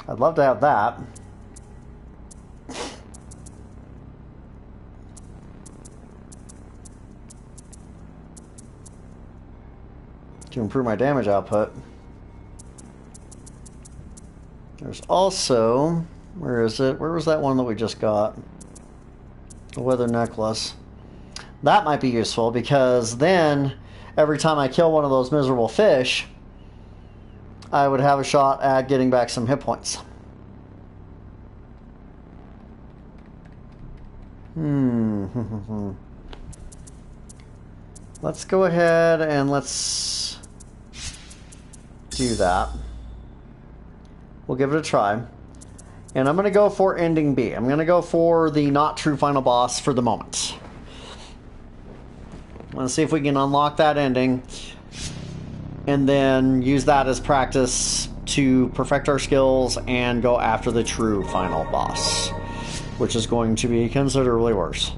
I'd love to have that. To improve my damage output. There's also, where is it? Where was that one that we just got? The weather necklace. That might be useful because then every time I kill one of those miserable fish, I would have a shot at getting back some hit points. Let's go ahead and let's do that. We'll give it a try. And I'm going to go for ending B. I'm going to go for the not true final boss for the moment. Let's see if we can unlock that ending and then use that as practice to perfect our skills and go after the true final boss, which is going to be considerably worse.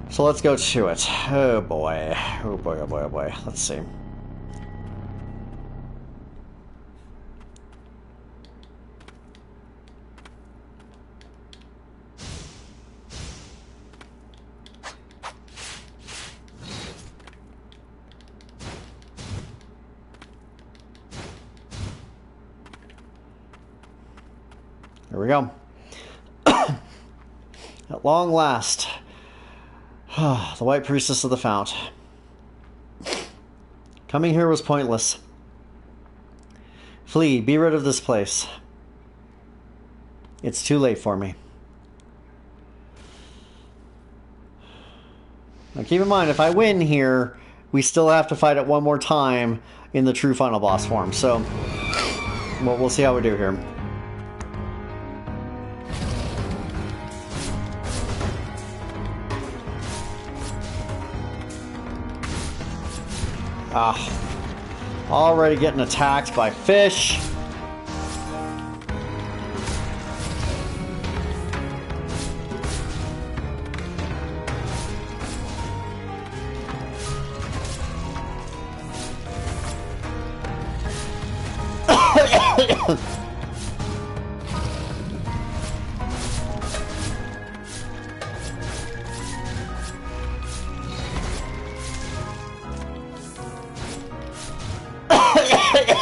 So let's go to it. Oh boy. Oh boy, oh boy, oh boy. Let's see. Here we go. At long last. The White Priestess of the Fount. Coming here was pointless. Flee, be rid of this place. It's too late for me. Now keep in mind, if I win here, we still have to fight it one more time in the true final boss form. So, we'll see how we do here. Already getting attacked by fish.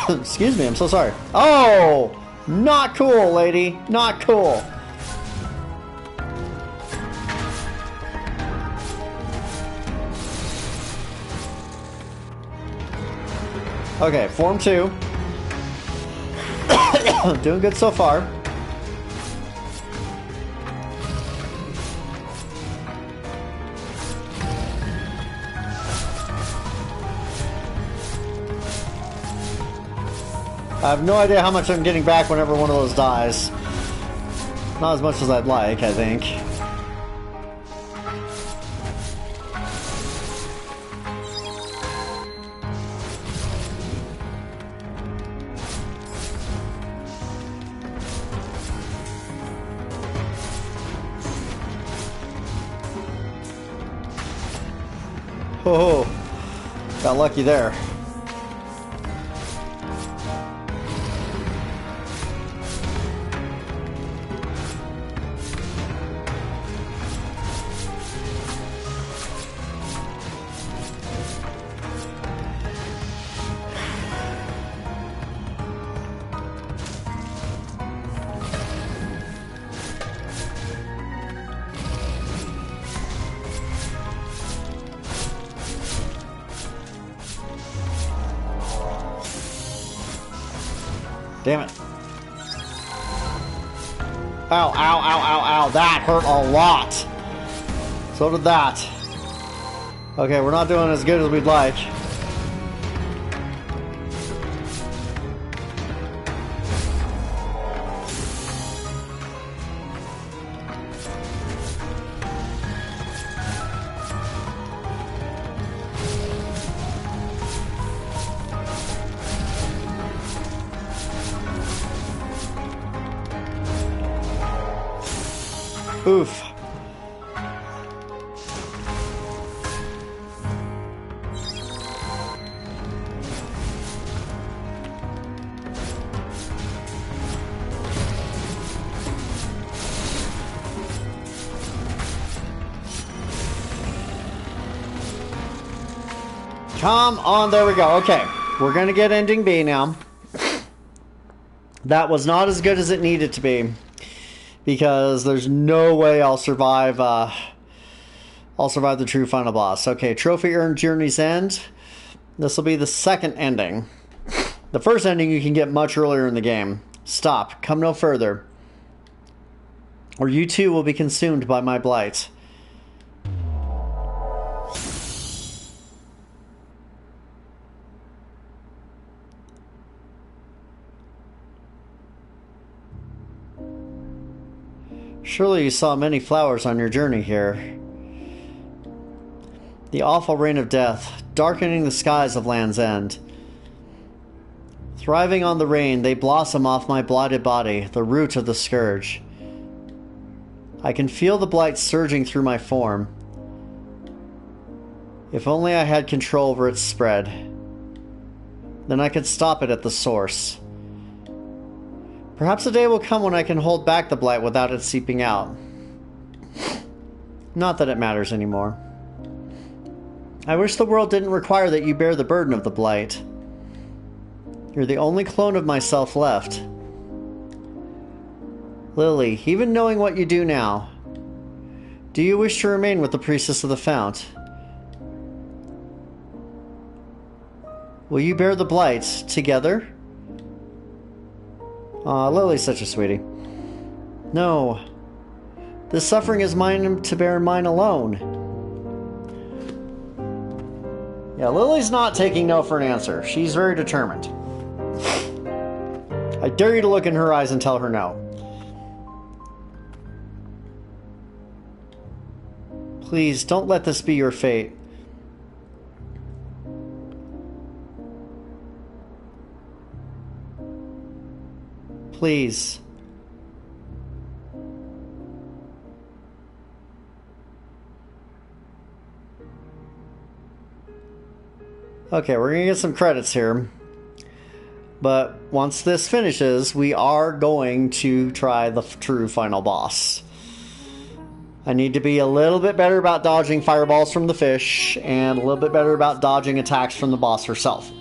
Excuse me, I'm so sorry. Oh! Not cool, lady. Not cool. Okay, Form 2. Doing good so far. I have no idea how much I'm getting back whenever one of those dies. Not as much as I'd like, I think. Oh, got lucky there. Damn it. Ow, ow, ow, ow, ow. That hurt a lot. So did that. Okay, we're not doing as good as we'd like. Oof. Come on, there we go. Okay, we're gonna get ending B now. That was not as good as it needed to be, because there's no way I'll survive the true final boss. Okay, trophy earned Journey's End. This will be the second ending. The first ending you can get much earlier in the game. Stop, come no further, or you too will be consumed by my blight. Surely you saw many flowers on your journey here. The awful rain of death, darkening the skies of Land's End. Thriving on the rain, they blossom off my blighted body, the root of the scourge. I can feel the blight surging through my form. If only I had control over its spread. Then I could stop it at the source. Perhaps a day will come when I can hold back the blight without it seeping out. Not that it matters anymore. I wish the world didn't require that you bear the burden of the blight. You're the only clone of myself left. Lily, even knowing what you do now, do you wish to remain with the Priestess of the Fount? Will you bear the blight together? Aw, Lily's such a sweetie. No. This suffering is mine to bear, mine alone. Yeah, Lily's not taking no for an answer. She's very determined. I dare you to look in her eyes and tell her no. Please, don't let this be your fate. Please. Okay, we're gonna get some credits here. But once this finishes, we are going to try the true final boss. I need to be a little bit better about dodging fireballs from the fish, and a little bit better about dodging attacks from the boss herself.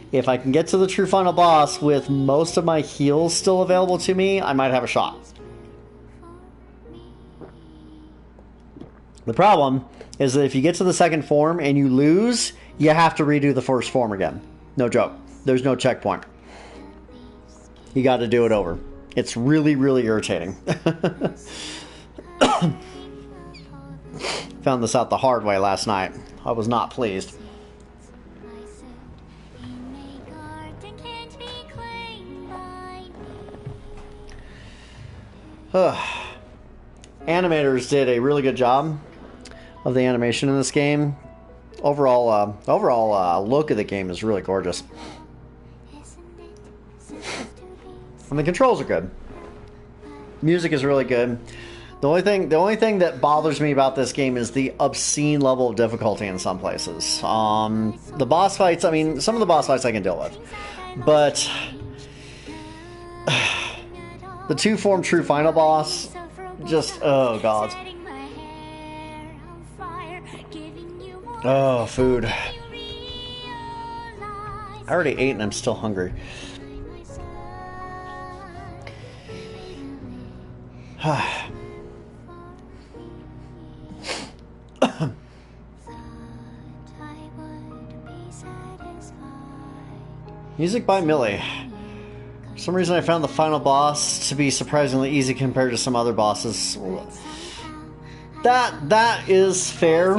If I can get to the true final boss with most of my heals still available to me, I might have a shot. The problem is that if you get to the second form and you lose, you have to redo the first form again. No joke. There's no checkpoint. You got to do it over. It's really, really irritating. Found this out the hard way last night. I was not pleased. Animators did a really good job of the animation in this game. Overall look of the game is really gorgeous. And the controls are good. Music is really good. The only thing that bothers me about this game is the obscene level of difficulty in some places. The boss fights, I mean, some of the boss fights I can deal with, but the two-form true final boss, just, oh god. Oh, food. I already ate and I'm still hungry. Music by Millie. For some reason I found the final boss to be surprisingly easy compared to some other bosses. That is fair.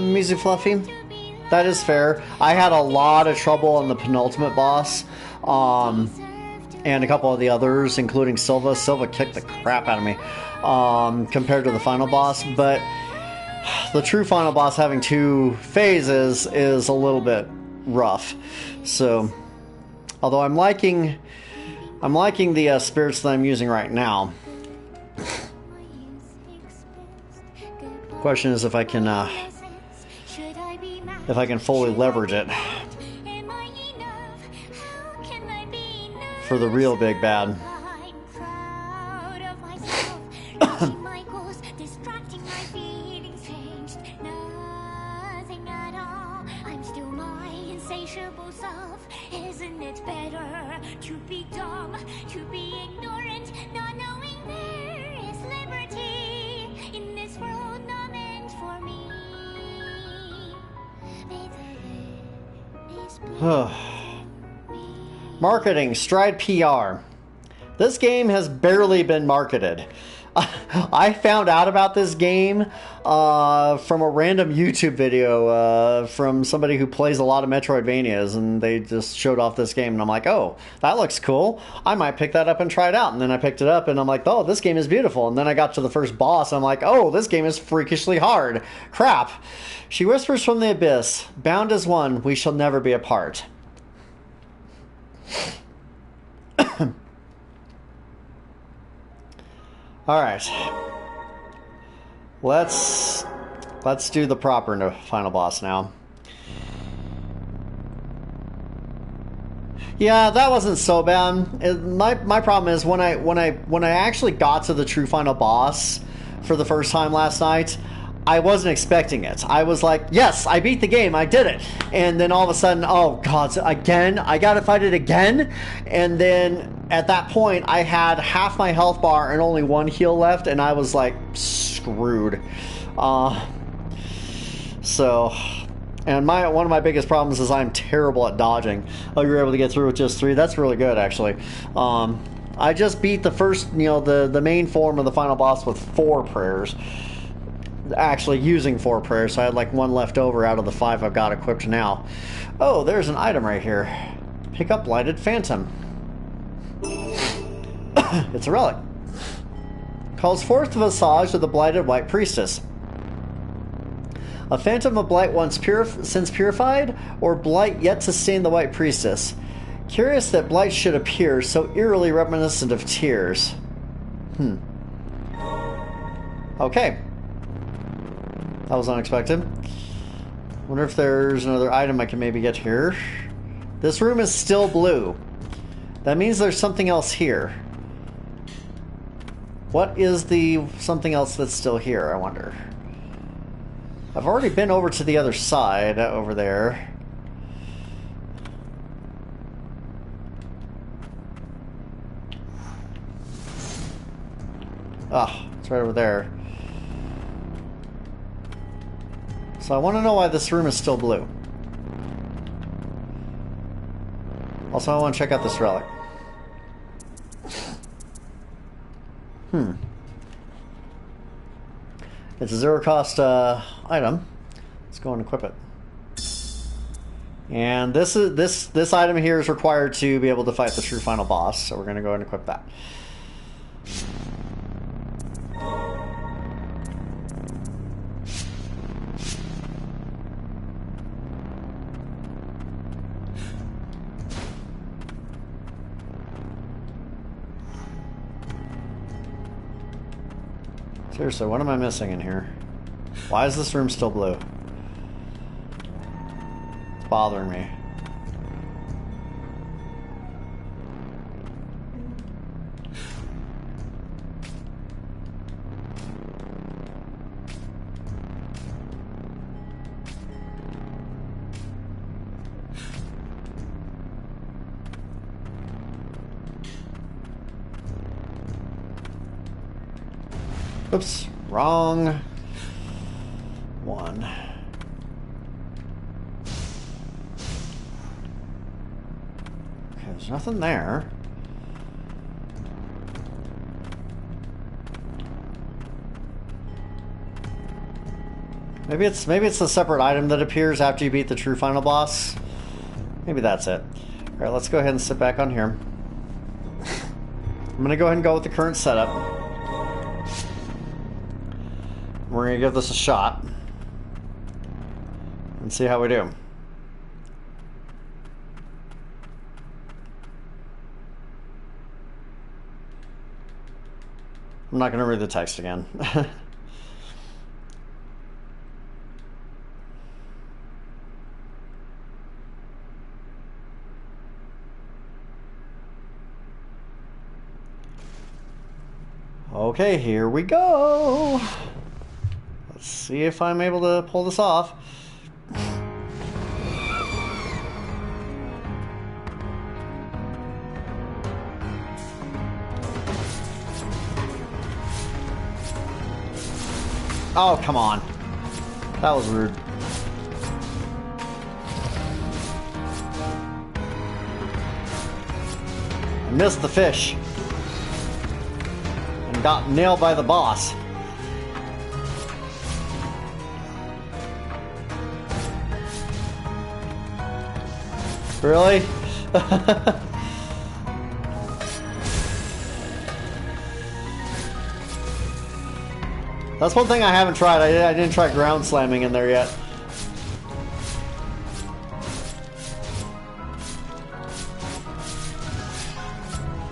Music Fluffy. That is fair. I had a lot of trouble on the penultimate boss. And a couple of the others, including Silva. Silva kicked the crap out of me compared to the final boss. But the true final boss having two phases is a little bit rough. So, although I'm liking the spirits that I'm using right now. Question is if I can fully leverage it for the real big bad. Isn't it better to be dumb, to be ignorant, not knowing there is liberty in this world not meant for me? Marketing, Stride PR. This game has barely been marketed. I found out about this game from a random YouTube video from somebody who plays a lot of Metroidvanias, and they just showed off this game, and I'm like, oh, that looks cool. I might pick that up and try it out. And then I picked it up, and I'm like, oh, this game is beautiful. And then I got to the first boss, and I'm like, oh, this game is freakishly hard. Crap. She whispers from the abyss, bound as one, we shall never be apart. All right, let's do the proper final boss now. Yeah, that wasn't so bad. My problem is when I actually got to the true final boss for the first time last night, I wasn't expecting it. I was like, yes, I beat the game, I did it. And then all of a sudden, oh god, again? I gotta fight it again? And then at that point, I had half my health bar and only one heal left, and I was like, screwed. And one of my biggest problems is I'm terrible at dodging. Oh, you're able to get through with just 3? That's really good, actually. I just beat the first, the main form of the final boss with 4 prayers. Actually using 4 prayers, so I had like 1 left over out of the 5 I've got equipped now. Oh, there's an item right here. Pick up Blighted Phantom. It's a relic. Calls forth the visage of the Blighted White Priestess. A phantom of blight once since purified, or blight yet to stain the White Priestess. Curious that blight should appear, so eerily reminiscent of tears. Okay. That was unexpected. Wonder if there's another item I can maybe get here. This room is still blue. That means there's something else here. What is the something else that's still here, I wonder? I've already been over to the other side, over there. Ah, it's right over there. So I want to know why this room is still blue. Also, I want to check out this relic. It's a 0 cost item. Let's go and equip it. And this item here is required to be able to fight the true final boss, so we're going to go and equip that. Seriously, what am I missing in here? Why is this room still blue? It's bothering me. Oops, wrong one. Okay, there's nothing there. Maybe it's a separate item that appears after you beat the true final boss. Maybe that's it. Alright, let's go ahead and sit back on here. I'm gonna go ahead and go with the current setup. We're going to give this a shot and see how we do. I'm not going to read the text again. Okay, here we go. Let's see if I'm able to pull this off. Oh, come on. That was rude. I missed the fish. And got nailed by the boss. Really? That's one thing I haven't tried. I didn't try ground slamming in there yet.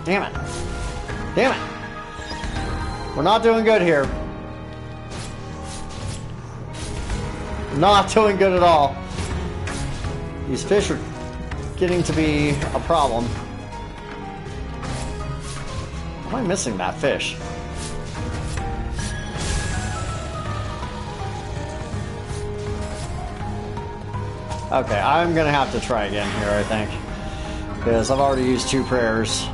Damn it. Damn it. We're not doing good here. Not doing good at all. These fish are getting to be a problem. Am I missing that fish? Okay, I'm gonna have to try again here, I think. Because I've already used 2 prayers.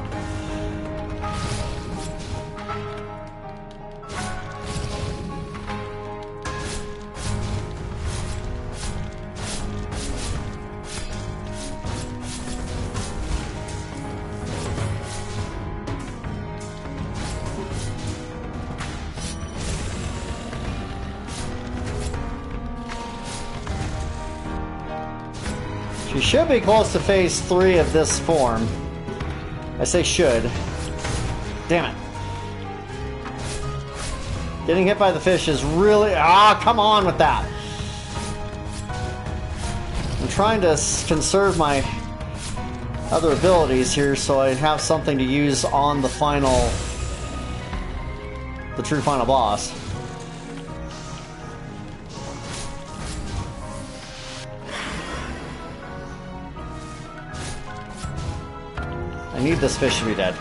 She should be close to phase 3 of this form. I say should. Damn it. Getting hit by the fish is really... Ah, come on with that. I'm trying to conserve my other abilities here so I have something to use on the final... the true final boss. I need this fish to be dead.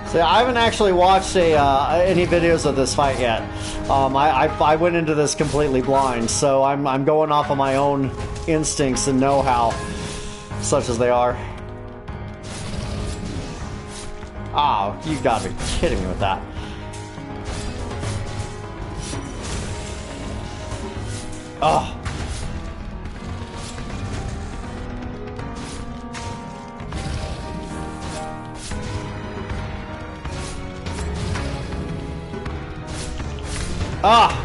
So I haven't actually watched any videos of this fight yet. I went into this completely blind, so I'm going off of my own instincts and know-how, such as they are. Oh, you gotta be kidding me with that. Oh. Ah!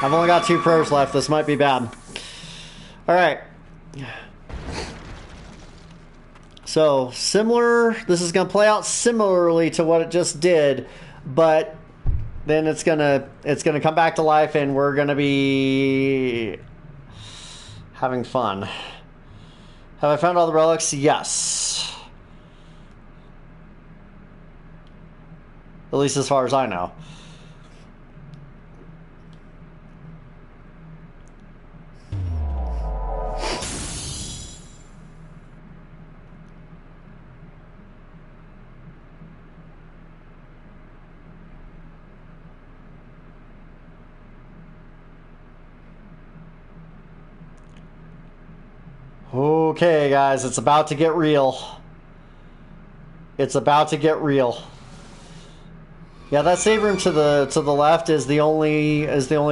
I've only got 2 prayers left. This might be bad. Alright. So, similar, this is going to play out similarly to what it just did, but then it's going to come back to life and we're going to be having fun. Have I found all the relics? Yes. At least as far as I know. Okay, guys, it's about to get real. It's about to get real. Yeah, that save room to the left is the only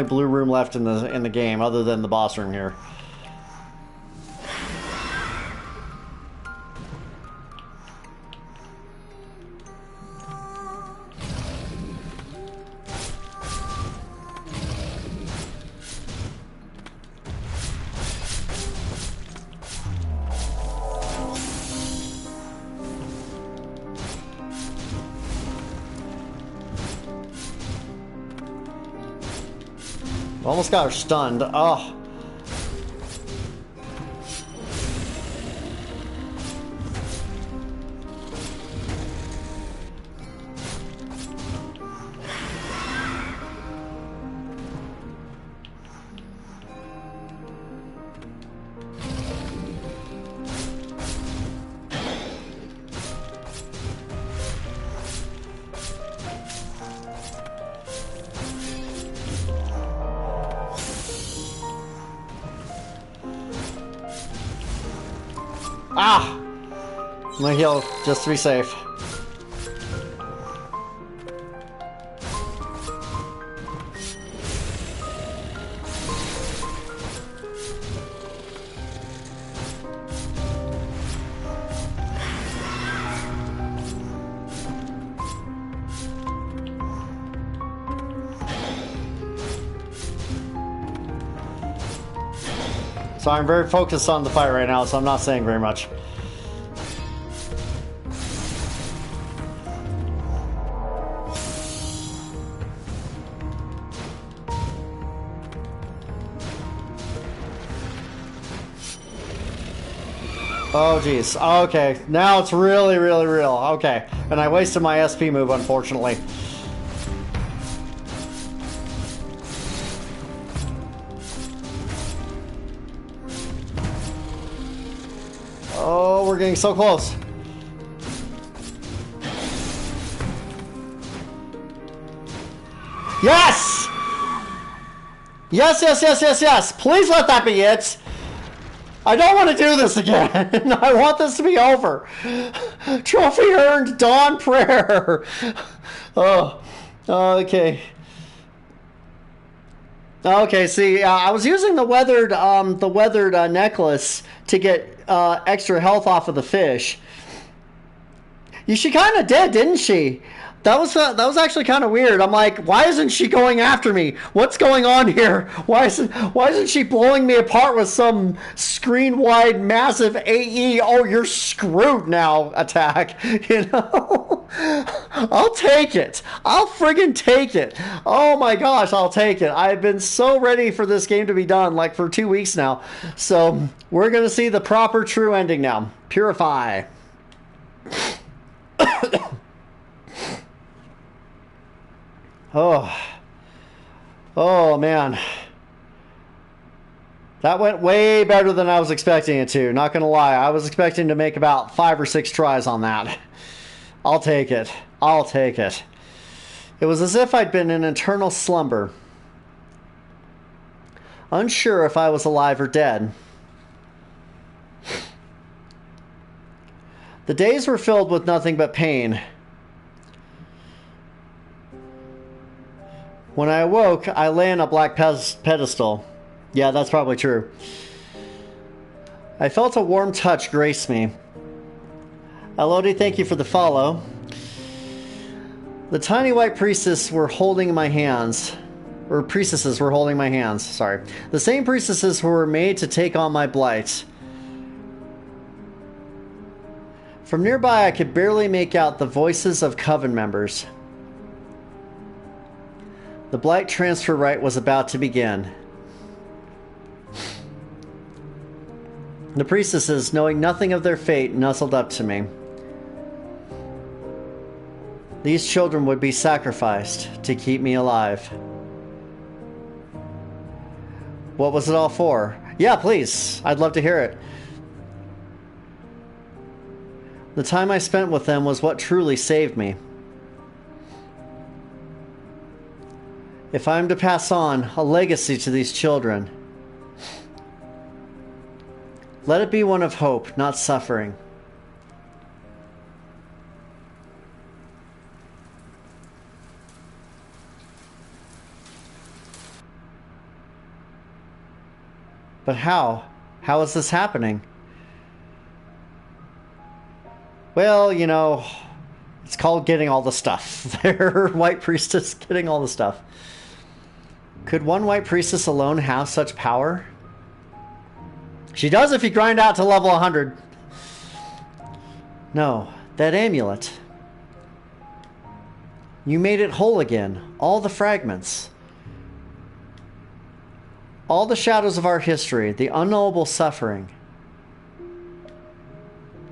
blue room left in the game, other than the boss room here. Almost got her stunned. Oh. Ah! I'm gonna heal just to be safe. So I'm very focused on the fight right now, so I'm not saying very much. Oh, jeez. Okay. Now it's really, really real. Okay. And I wasted my SP move, unfortunately. Oh, we're getting so close. Yes! Yes, yes, yes, yes, yes. Please let that be it. I don't want to do this again. I want this to be over. Trophy earned, dawn prayer. Oh, okay. Okay, see, I was using the weathered necklace to get extra health off of the fish. She kind of did, didn't she? That was actually kind of weird. I'm like, why isn't she going after me? What's going on here? Why isn't she blowing me apart with some screen-wide massive AE? Oh, you're screwed now attack. You know? I'll take it. I'll friggin' take it. Oh my gosh, I'll take it. I've been so ready for this game to be done, like for 2 weeks now. So we're gonna see the proper true ending now. Purify. Oh man, that went way better than I was expecting it to. Not gonna lie, I was expecting to make about 5 or 6 tries on that. I'll take it. I'll take it. It was as if I'd been in eternal slumber, unsure if I was alive or dead. The days were filled with nothing but pain. When I awoke, I lay on a black pedestal. Yeah, that's probably true. I felt a warm touch grace me. Elodie, thank you for the follow. The tiny white priestess were holding my hands. or priestesses were holding my hands. Sorry. The same priestesses who were made to take on my blight. From nearby, I could barely make out the voices of coven members. The blight transfer rite was about to begin. The priestesses, knowing nothing of their fate, nuzzled up to me. These children would be sacrificed to keep me alive. What was it all for? Yeah, please. I'd love to hear it. The time I spent with them was what truly saved me. If I am to pass on a legacy to these children, let it be one of hope, not suffering. But how? How is this happening? Well, you know, it's called getting all the stuff. They're white priestess getting all the stuff. Could one white priestess alone have such power? She does if you grind out to level 100. No, that amulet. You made it whole again. All the fragments. All the shadows of our history, the unknowable suffering.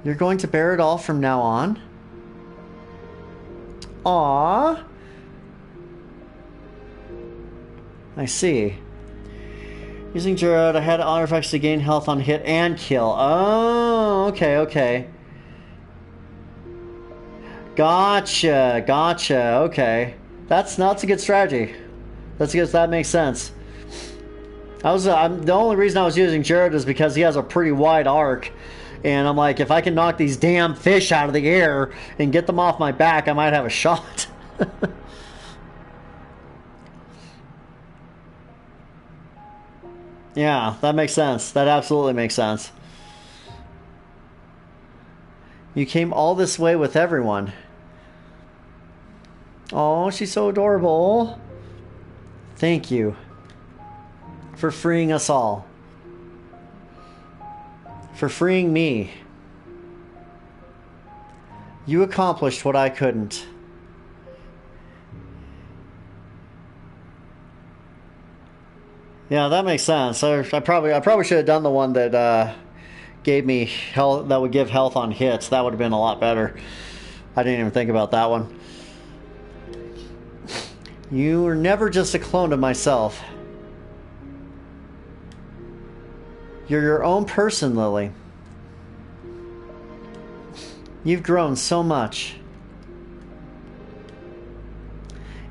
You're going to bear it all from now on? Aww. I see. Using Gerard, I had artifacts to gain health on hit and kill. Oh, okay, okay. Gotcha, gotcha, okay. That's a good strategy. That's good, that makes sense. The only reason I was using Jared is because he has a pretty wide arc. And I'm like, if I can knock these damn fish out of the air and get them off my back, I might have a shot. Yeah, that makes sense. That absolutely makes sense. You came all this way with everyone. Oh, she's so adorable. Thank you for freeing us all. For freeing me. You accomplished what I couldn't. Yeah, that makes sense. I probably should have done the one that gave me health, that would give health on hits. That would have been a lot better. I didn't even think about that one. You were never just a clone of myself. You're your own person, Lily. You've grown so much.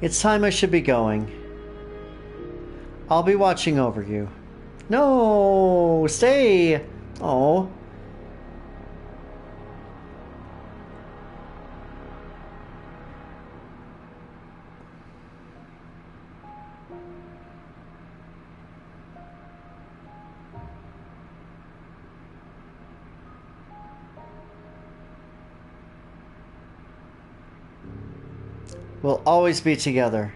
It's time I should be going. I'll be watching over you. No, stay. Oh. We'll always be together.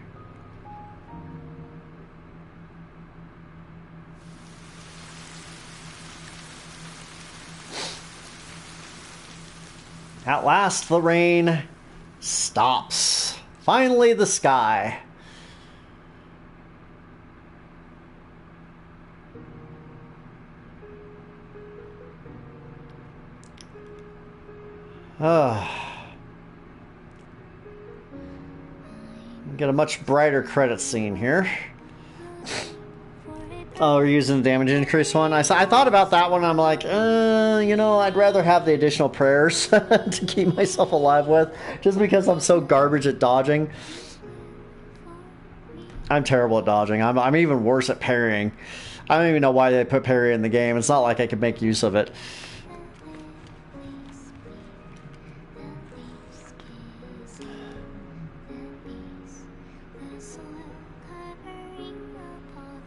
At last, the rain stops. Finally, the sky. Get a much brighter credit scene here. Oh, we're using the damage increase one. I thought about that one. I'm like, you know, I'd rather have the additional prayers to keep myself alive with, just because I'm so garbage at dodging. I'm terrible at dodging. I'm even worse at parrying. I don't even know why they put parry in the game. It's not like I could make use of it.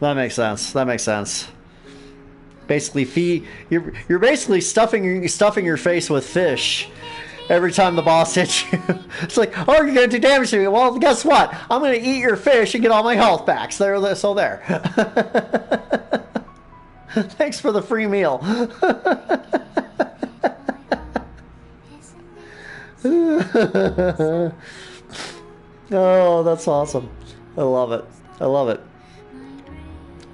That makes sense. That makes sense. Basically, you're basically stuffing your face with fish every time the boss hits you. It's like, oh, you're going to do damage to me. Well, guess what? I'm going to eat your fish and get all my health back. So there. Thanks for the free meal. Oh, that's awesome. I love it. I love it.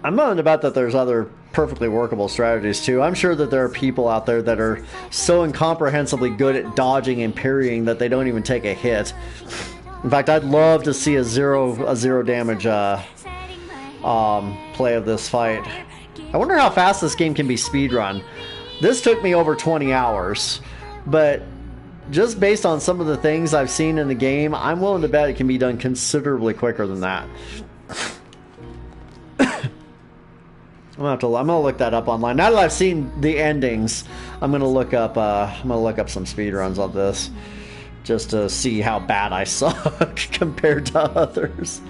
I'm willing to bet that there's other perfectly workable strategies too. I'm sure that there are people out there that are so incomprehensibly good at dodging and parrying that they don't even take a hit. In fact, I'd love to see a zero damage play of this fight. I wonder how fast this game can be speedrun. This took me over 20 hours, but just based on some of the things I've seen in the game, I'm willing to bet it can be done considerably quicker than that. I'm gonna look that up online. Now that I've seen the endings, I'm gonna look up some speedruns on this just to see how bad I suck compared to others.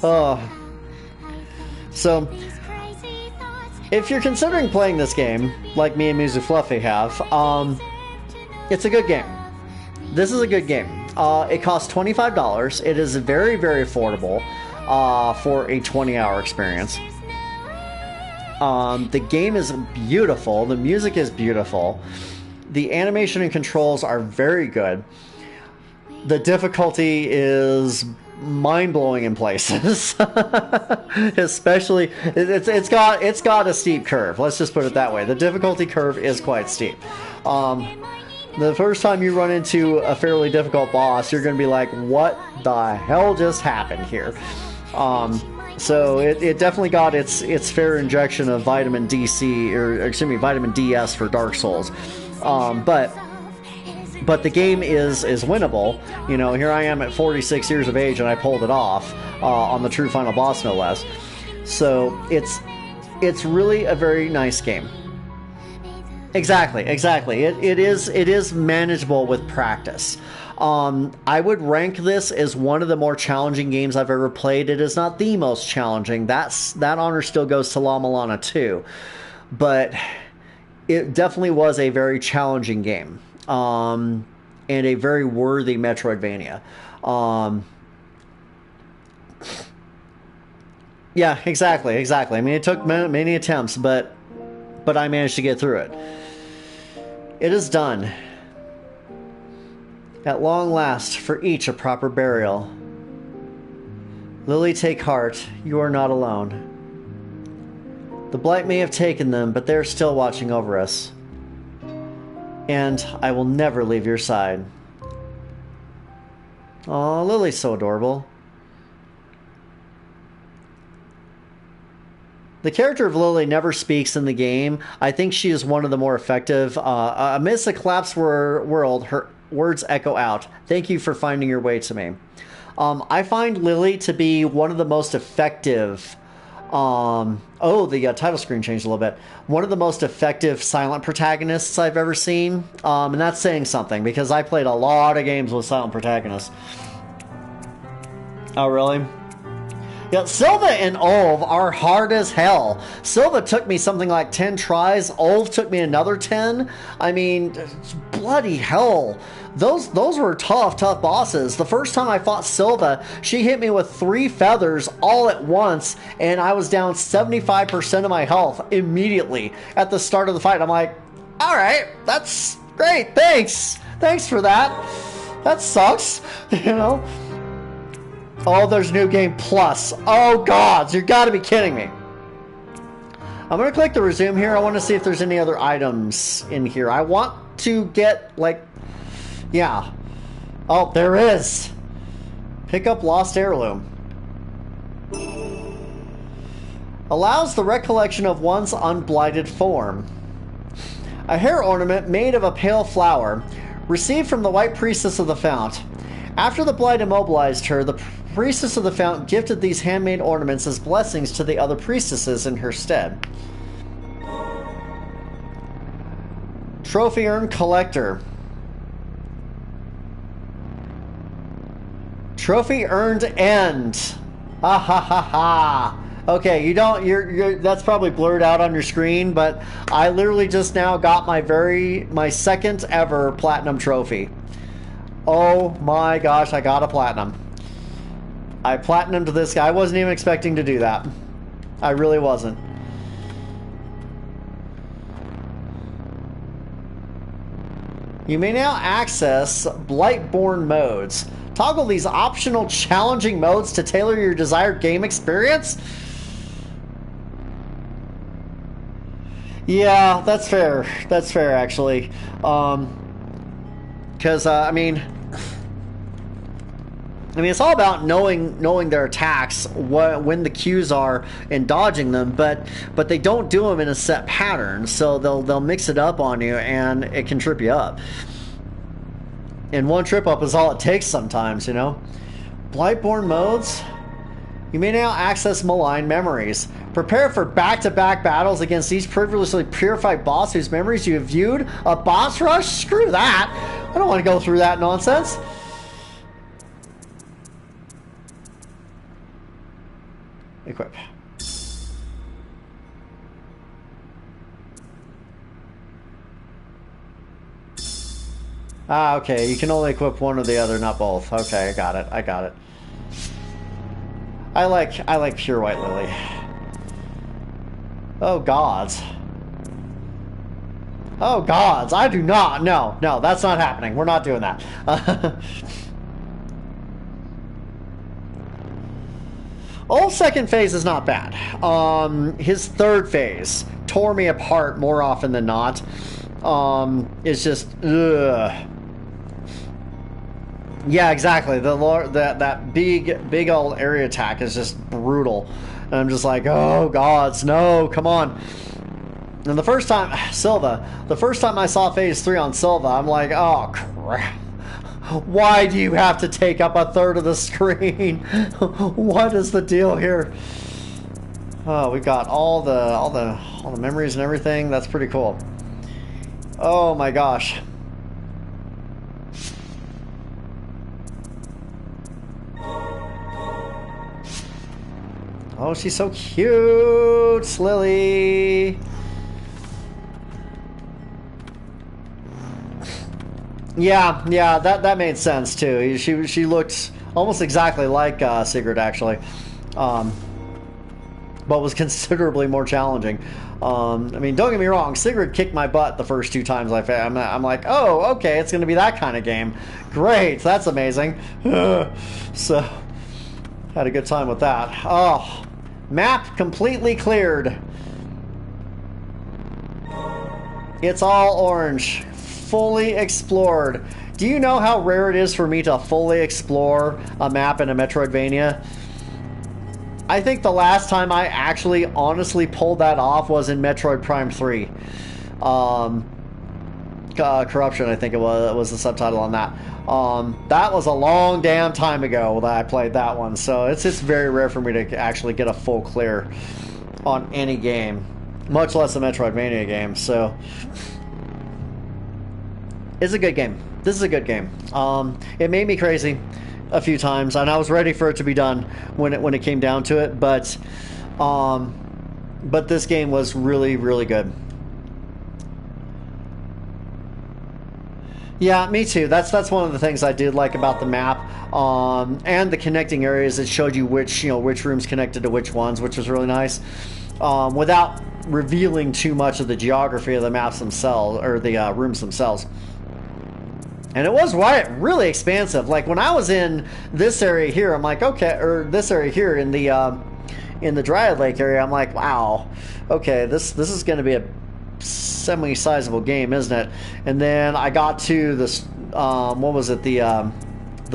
Oh. So if you're considering playing this game, like me and Muzu Fluffy have, it's a good game. This is a good game. It costs $25. It is very, very affordable for a 20-hour experience. The game is beautiful. The music is beautiful. The animation and controls are very good. The difficulty is mind-blowing in places. Especially, it's got a steep curve. Let's just put it that way. The difficulty curve is quite steep. The first time you run into a fairly difficult boss, you're going to be like, what the hell just happened here? So it definitely got its fair injection of vitamin DC, or excuse me, vitamin DS for Dark Souls. But the game is winnable. You know, here I am at 46 years of age and I pulled it off on the true final boss, no less. So it's really a very nice game. Exactly. It is manageable with practice. I would rank this as one of the more challenging games I've ever played. It is not the most challenging. That honor still goes to La Milana 2. But it definitely was a very challenging game. And a very worthy Metroidvania. Yeah, exactly. I mean, it took many attempts, but I managed to get through it. It is done. At long last, for each a proper burial. Lily, take heart. You are not alone. The blight may have taken them, but they're still watching over us. And I will never leave your side. Aw, Lily's so adorable. The character of Lily never speaks in the game. I think she is one of the more effective. Amidst the collapsed world, her words echo out. Thank you for finding your way to me. I find Lily to be one of the most effective... the title screen changed a little bit. One of the most effective silent protagonists I've ever seen. And that's saying something, because I played a lot of games with silent protagonists. Oh, really? Yeah, Silva and Olv are hard as hell. Silva took me something like 10 tries. Olv took me another 10. I mean, bloody hell. Those were tough bosses. The first time I fought Silva, she hit me with 3 feathers all at once, and I was down 75% of my health immediately at the start of the fight. I'm like, all right, that's great. Thanks for that. That sucks, you know. Oh, there's New Game Plus. Oh, gods, you gotta be kidding me. I'm gonna click the resume here. I want to see if there's any other items in here. I want to get, like, yeah. Oh, there is. Pick up Lost Heirloom. Allows the recollection of one's unblighted form. A hair ornament made of a pale flower, received from the White Priestess of the Fount. After the blight immobilized her, the Priestess of the Fount gifted these handmade ornaments as blessings to the other priestesses in her stead. Trophy Urn Collector. Trophy Earned End. Ha ha ha ha. Okay, you don't. You're. That's probably blurred out on your screen, but I literally just now got my second ever platinum trophy. Oh my gosh, I got a platinum. I platinumed this guy. I wasn't even expecting to do that. I really wasn't. You may now access Blightborn modes. Toggle these optional challenging modes to tailor your desired game experience. Yeah, that's fair. That's fair, actually. Because I mean, it's all about knowing their attacks, when the cues are, and dodging them. But they don't do them in a set pattern, so they'll mix it up on you, and it can trip you up. And one trip up is all it takes sometimes, you know. Blightborn modes. You may now access malign memories. Prepare for back-to-back battles against each previously purified boss whose memories you have viewed. A boss rush? Screw that! I don't want to go through that nonsense. Equip. Ah, okay. You can only equip one or the other, not both. Okay, I got it. I got it. I like pure white lily. Oh gods. Oh gods. I do not. No, that's not happening. We're not doing that. Old second phase is not bad. His third phase tore me apart more often than not. It's just ugh. Yeah, exactly. That big old area attack is just brutal. And I'm just like, oh gods, no, come on. And the first time I saw phase 3 on Silva, I'm like, oh crap. Why do you have to take up a third of the screen? What is the deal here? Oh, we got all the memories and everything. That's pretty cool. Oh my gosh. Oh, she's so cute, Lily. Yeah, that made sense too. She looked almost exactly like Sigrid, actually, but was considerably more challenging. I mean, don't get me wrong, Sigrid kicked my butt the first 2 times I'm like, oh, okay, it's going to be that kind of game. Great, that's amazing. So, had a good time with that. Oh, map completely cleared. It's all orange. Fully explored. Do you know how rare it is for me to fully explore a map in a Metroidvania? I think the last time I actually honestly pulled that off was in Metroid Prime 3. Corruption, I think it was the subtitle on that. That was a long damn time ago that I played that one, so it's very rare for me to actually get a full clear on any game, much less a Metroidvania game. So it's a good game. This is a good game. It made me crazy a few times, and I was ready for it to be done when it came down to it. But this game was really, really good. Yeah, me too. That's one of the things I did like about the map, and the connecting areas. It showed you which rooms connected to which ones, which was really nice, without revealing too much of the geography of the maps themselves or the rooms themselves. And it was really expansive. Like when I was in this area here, I'm like, okay, or this area here in the Dryad Lake area, I'm like, wow, okay, this is going to be a semi-sizable game, isn't it? And then I got to this, what was it? The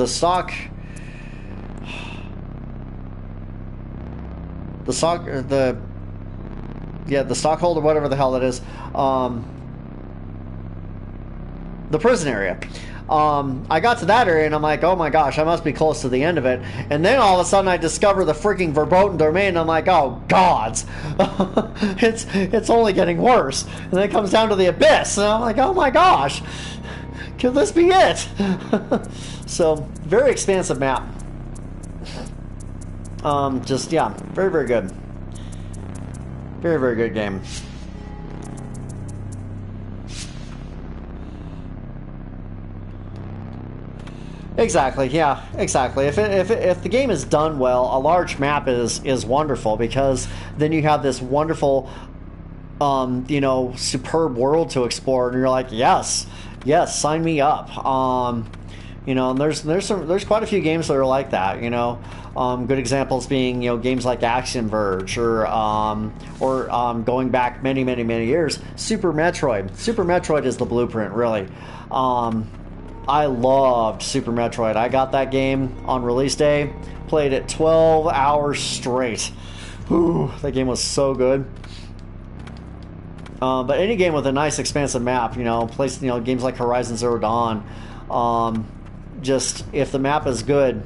stockholder, whatever the hell that is, the prison area. I got to that area and I'm like, oh my gosh, I must be close to the end of it. And then all of a sudden I discover the freaking Verboten Domain and I'm like, oh gods, it's only getting worse. And then it comes down to the Abyss and I'm like, oh my gosh, could this be it? So, very expansive map. Very, very good. Very, very good game. Exactly. Yeah. Exactly. If the game is done well, a large map is wonderful, because then you have this wonderful, you know, superb world to explore, and you're like, yes, sign me up. You know, and there's quite a few games that are like that. You know, good examples being, you know, games like Action Verge, or going back many years, Super Metroid. Super Metroid is the blueprint, really. I loved Super Metroid. I got that game on release day, played it 12 hours straight. Whew, that game was so good. But any game with a nice expansive map, you know, games like Horizon Zero Dawn, just if the map is good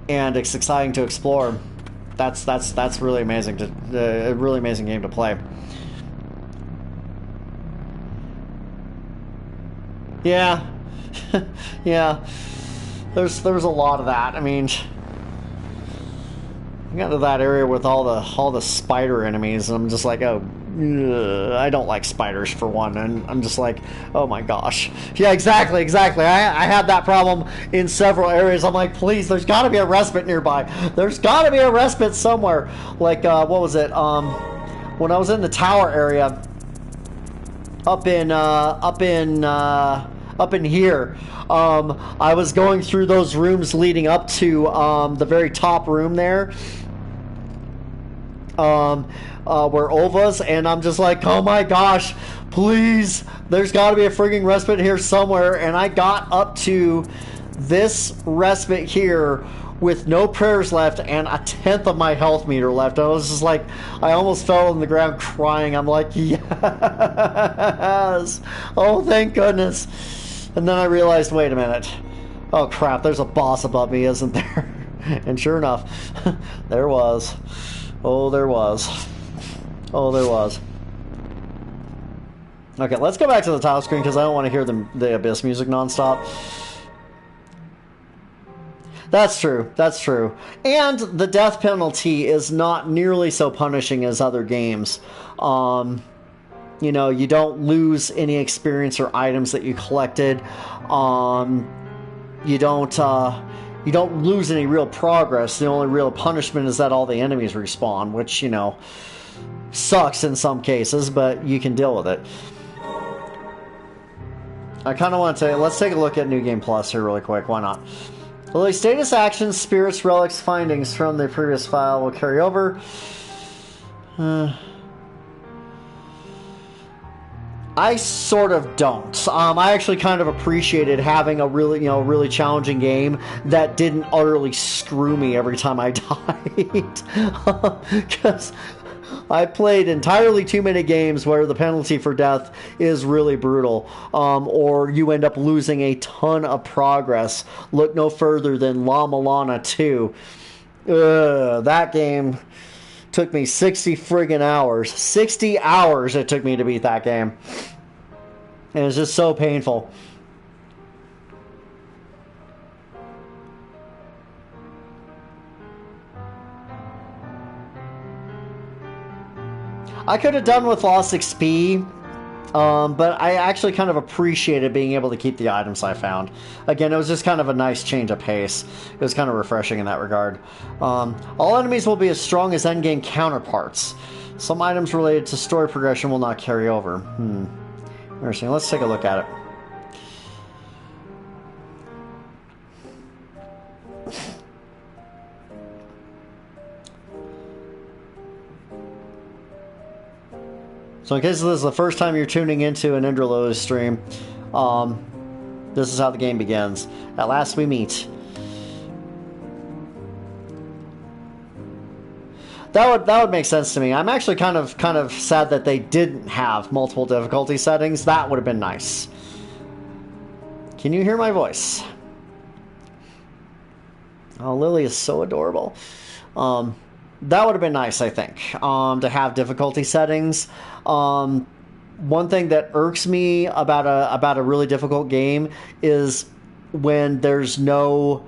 and it's exciting to explore, that's really amazing a really amazing game to play. Yeah. Yeah, there's a lot of that. I mean, I got to that area with all the spider enemies, and I'm just like, oh, ugh, I don't like spiders, for one, and I'm just like, oh my gosh. Yeah, exactly. I had that problem in several areas. I'm like, please, there's got to be a respite nearby. There's got to be a respite somewhere. Like, what was it? When I was in the tower area, up in here, I was going through those rooms leading up to the very top room there, where Ova's, and I'm just like, oh my gosh, please, there's got to be a frigging respite here somewhere. And I got up to this respite here with no prayers left and a tenth of my health meter left. I was just like, I almost fell on the ground crying. I'm like, yes, oh thank goodness. And then I realized, wait a minute, oh crap, there's a boss above me, isn't there? And sure enough, there was. Oh, there was. Okay, let's go back to the title screen, because I don't want to hear the Abyss music nonstop. That's true. And the death penalty is not nearly so punishing as other games. You know, you don't lose any experience or items that you collected. You don't lose any real progress. The only real punishment is that all the enemies respawn, which, you know, sucks in some cases, but you can deal with it. I kind of want to let's take a look at New Game Plus here really quick. Why not? Well, the status, actions, spirits, relics, findings from the previous file will carry over. I sort of don't. I actually kind of appreciated having a really challenging game that didn't utterly screw me every time I died. Because I played entirely too many games where the penalty for death is really brutal, or you end up losing a ton of progress. Look no further than La Milana 2. That game took me 60 friggin' hours. 60 hours it took me to beat that game. And it was just so painful. I could have done with lost XP, but I actually kind of appreciated being able to keep the items I found. Again, it was just kind of a nice change of pace. It was kind of refreshing in that regard. All enemies will be as strong as endgame counterparts. Some items related to story progression will not carry over. Interesting. Let's take a look at it. So in case this is the first time you're tuning into an Lilies stream, this is how the game begins. At last we meet. That would make sense to me. I'm actually kind of sad that they didn't have multiple difficulty settings. That would have been nice. Can you hear my voice? Oh, Lily is so adorable. That would have been nice, I think, to have difficulty settings. One thing that irks me about a really difficult game is when there's no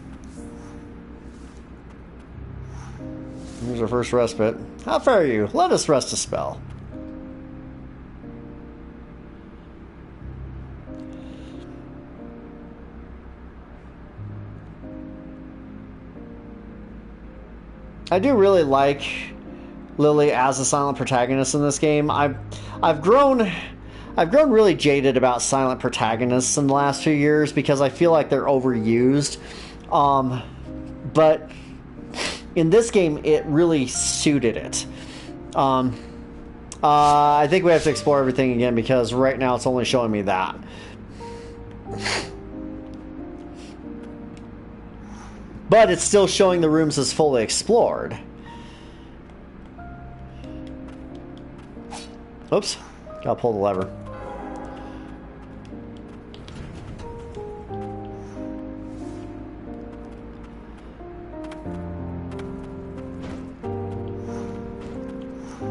Here's our first respite. How fare you? Let us rest a spell. I do really like Lily as a silent protagonist in this game. I've grown really jaded about silent protagonists in the last few years because I feel like they're overused. But in this game, it really suited it. I think we have to explore everything again because right now it's only showing me that. But it's still showing the rooms as fully explored. Oops. Gotta pull the lever.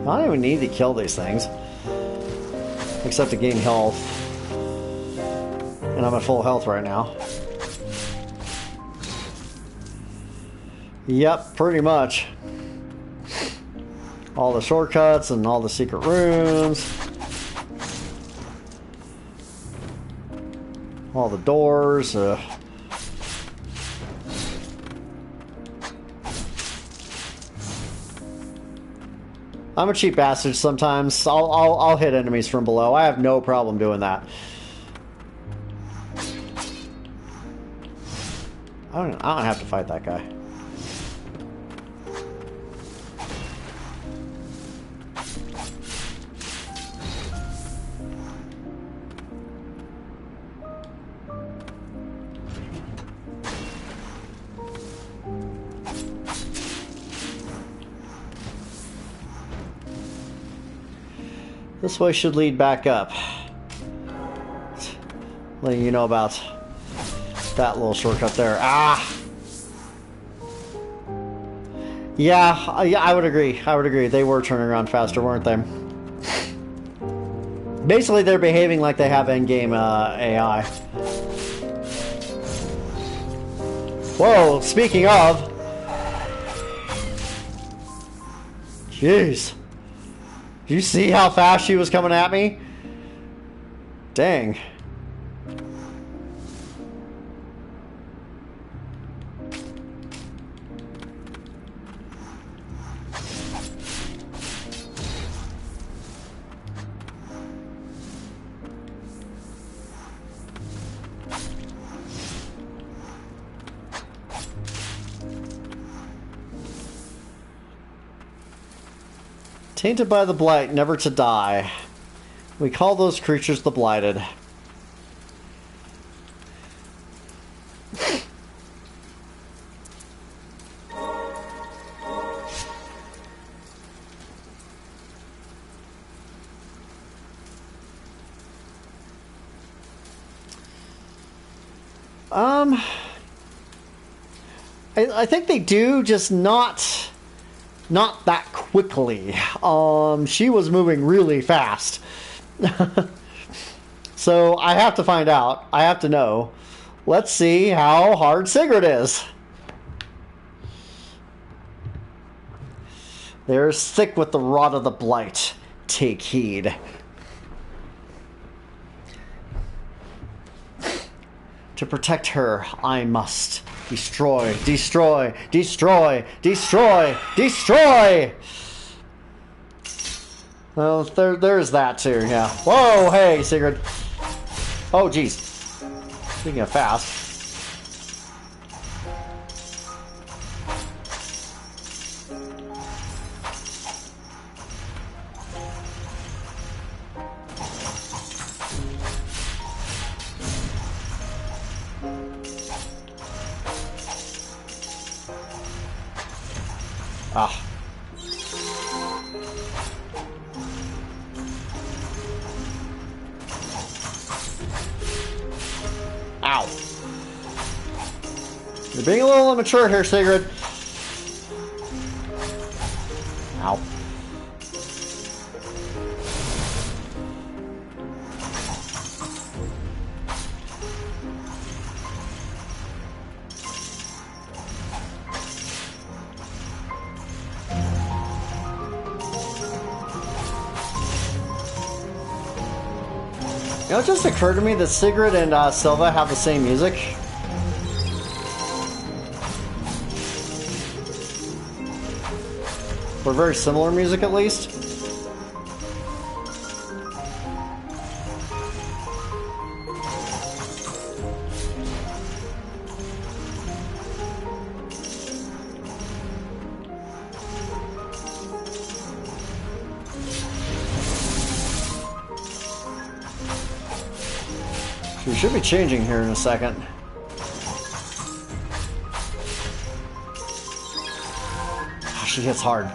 I don't even need to kill these things. Except to gain health. And I'm at full health right now. Yep, pretty much. All the shortcuts and all the secret rooms. All the doors. I'm a cheap bastard sometimes. I'll hit enemies from below. I have no problem doing that. I don't have to fight that guy. This way should lead back up. Letting you know about that little shortcut there. Ah! Yeah, I would agree. I would agree. They were turning around faster, weren't they? Basically, they're behaving like they have endgame AI. Whoa, speaking of... Jeez. Do you see how fast she was coming at me? Dang. Tainted by the blight, never to die. We call those creatures the blighted. I think they do, just not that quickly. She was moving really fast. So I have to find out. I have to know. Let's see how hard Sigrid is. They're thick with the rod of the blight. Take heed. To protect her, I must destroy, destroy, destroy, destroy, destroy! Well, there's that too, yeah. Whoa, hey, Sigrid. Oh, jeez. Speaking of fast. Ah. Ow. You're being a little immature here, Sigrid. Ow. You know, it just occurred to me that Sigrid and Silva have the same music. Or very similar music, at least. We should be changing here in a second. Oh, she hits hard.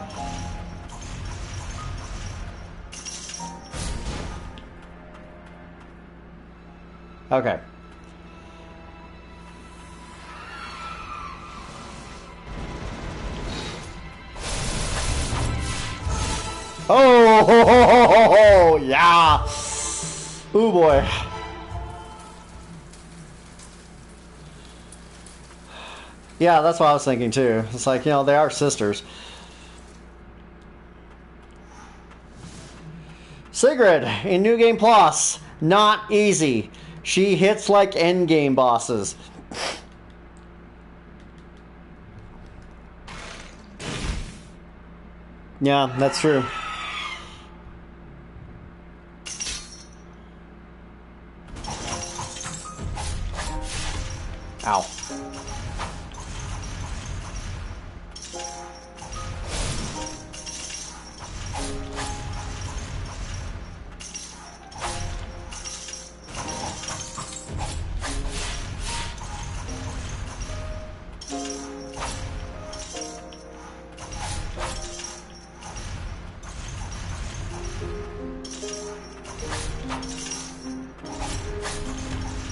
Okay. Oh, yeah. Ooh, boy. Yeah, that's what I was thinking too. It's like, you know, they are sisters. Sigrid in New Game Plus. Not easy. She hits like endgame bosses. Yeah, that's true. Ow.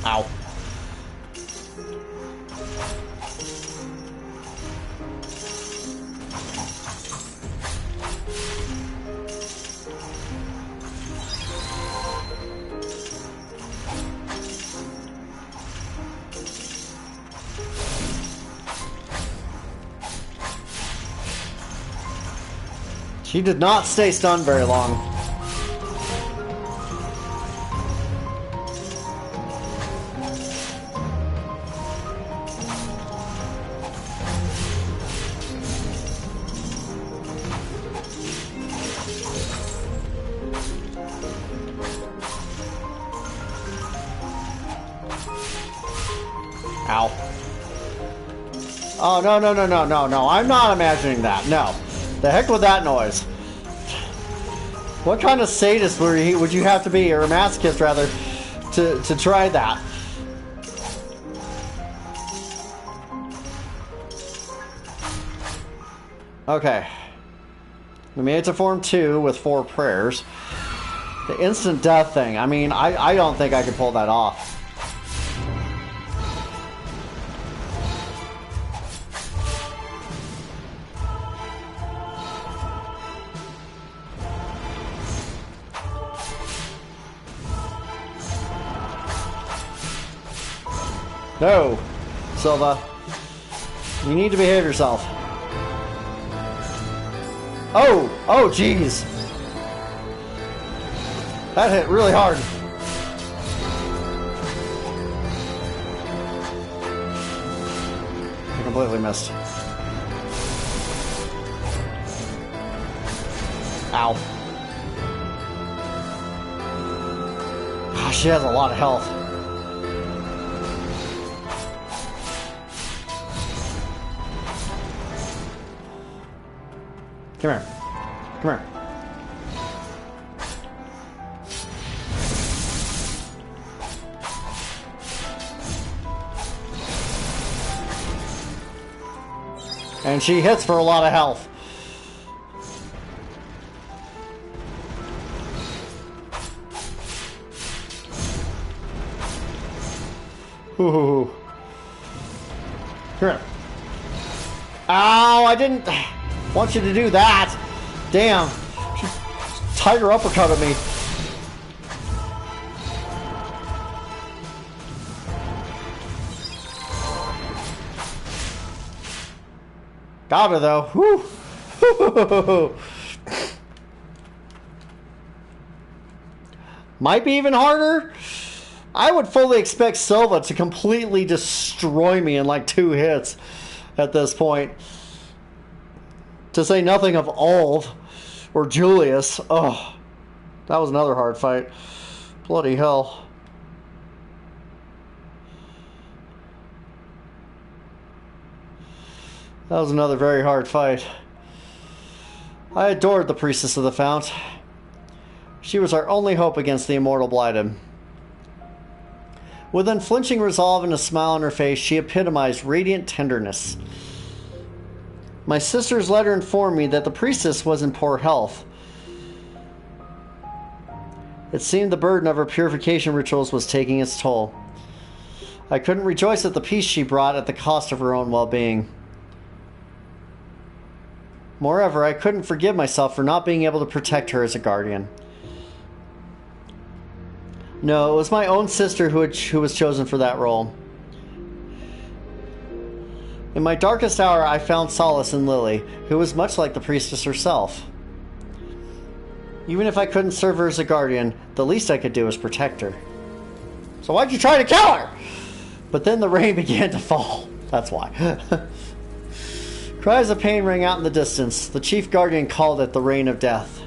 Ow. She did not stay stunned very long. Ow. Oh, no, no, no, no, no, no. I'm not imagining that. No. The heck with that noise. What kind of sadist would you have to be, or a masochist rather, to try that? Okay. We made it to Form 2 with 4 prayers. The instant death thing. I mean, I don't think I could pull that off. No, Silva. You need to behave yourself. Oh, oh, jeez. That hit really hard. I completely missed. Ow. Ah, she has a lot of health. Come here. Come here. And she hits for a lot of health. Ooh. Come here. Ow, I didn't want you to do that. Damn. She tiger uppercut at me. Got her though. Whew. Might be even harder. I would fully expect Silva to completely destroy me in like 2 hits at this point. To say nothing of Ulv or Julius. Oh, that was another hard fight. Bloody hell. That was another very hard fight. I adored the Priestess of the Fount. She was our only hope against the immortal Blighted. With unflinching resolve and a smile on her face, she epitomized radiant tenderness. My sister's letter informed me that the priestess was in poor health. It seemed the burden of her purification rituals was taking its toll. I couldn't rejoice at the peace she brought at the cost of her own well-being. Moreover, I couldn't forgive myself for not being able to protect her as a guardian. No, it was my own sister who was chosen for that role. In my darkest hour, I found solace in Lily, who was much like the priestess herself. Even if I couldn't serve her as a guardian, the least I could do was protect her. So why'd you try to kill her? But then the rain began to fall. That's why. Cries of pain rang out in the distance. The chief guardian called it the rain of death.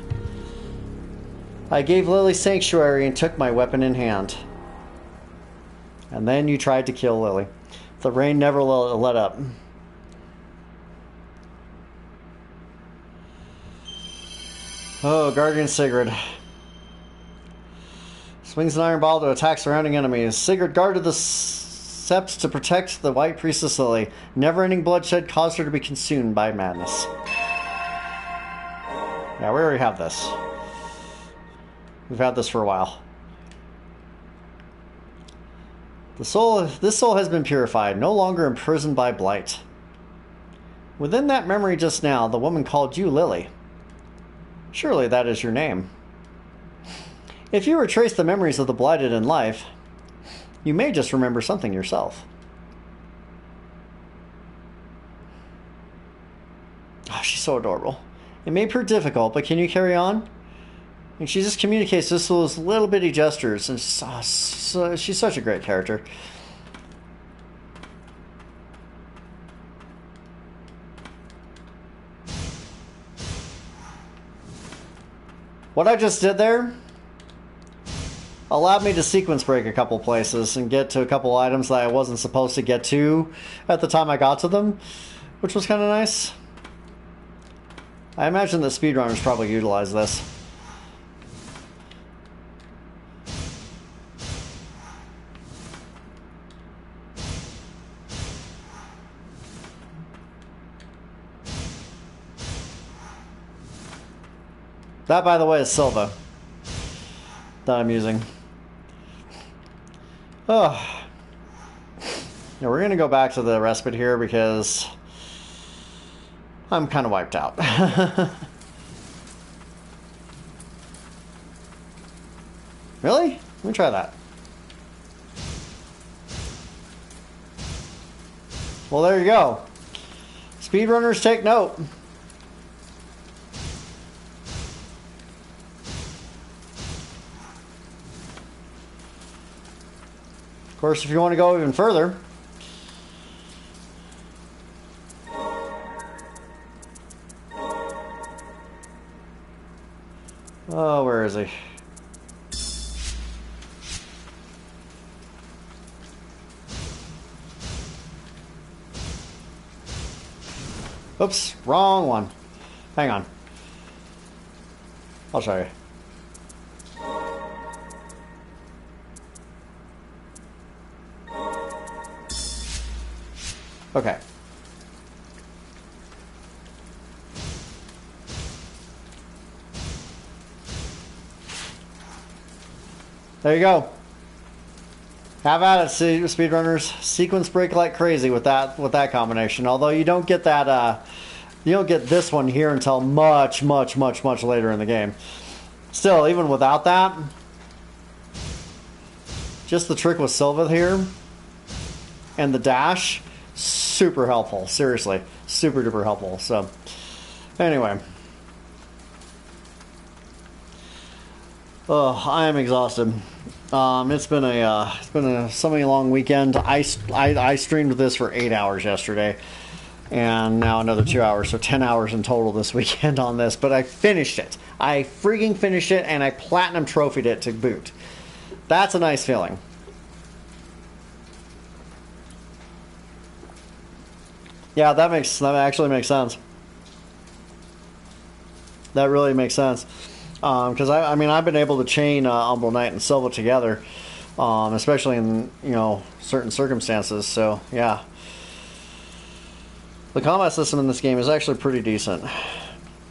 I gave Lily sanctuary and took my weapon in hand. And then you tried to kill Lily. The rain never let up. Oh, Guardian Sigurd. Swings an iron ball to attack surrounding enemies. Sigurd guarded the sept to protect the White Priestess Lily. Never-ending bloodshed caused her to be consumed by madness. Yeah, we already have this. We've had this for a while. This soul has been purified, no longer imprisoned by blight. Within that memory just now, the woman called you Lily. Surely that is your name. If you retrace the memories of the blighted in life, you may just remember something yourself. Oh, she's so adorable. It may prove difficult, but can you carry on? And she just communicates just those little bitty gestures, and she's such a great character. What I just did there allowed me to sequence break a couple places and get to a couple items that I wasn't supposed to get to at the time I got to them, which was kind of nice. I imagine that speedrunners probably utilize this. That, by the way, is Silva that I'm using. Oh. Now we're going to go back to the respite here because I'm kind of wiped out. Really? Let me try that. Well, there you go. Speedrunners, take note. Of course, if you want to go even further, oh, where is he? Oops, wrong one. Hang on. I'll show you. Okay. There you go. Have at it, speedrunners. Sequence break like crazy with that combination. Although you don't get that, you don't get this one here until much later in the game. Still, even without that, just the trick with Silva here and the dash, super helpful. Seriously, super duper helpful. So, anyway. Oh, I am exhausted. It's been a semi long weekend. I streamed this for 8 hours yesterday, and now another 2 hours, so 10 hours in total this weekend on this. But I finished it. I freaking finished it, and I platinum trophied it to boot. That's a nice feeling. Yeah, that actually makes sense. That really makes sense. Because I've been able to chain Umbral Knight and Silva together, especially in certain circumstances. So yeah, the combat system in this game is actually pretty decent.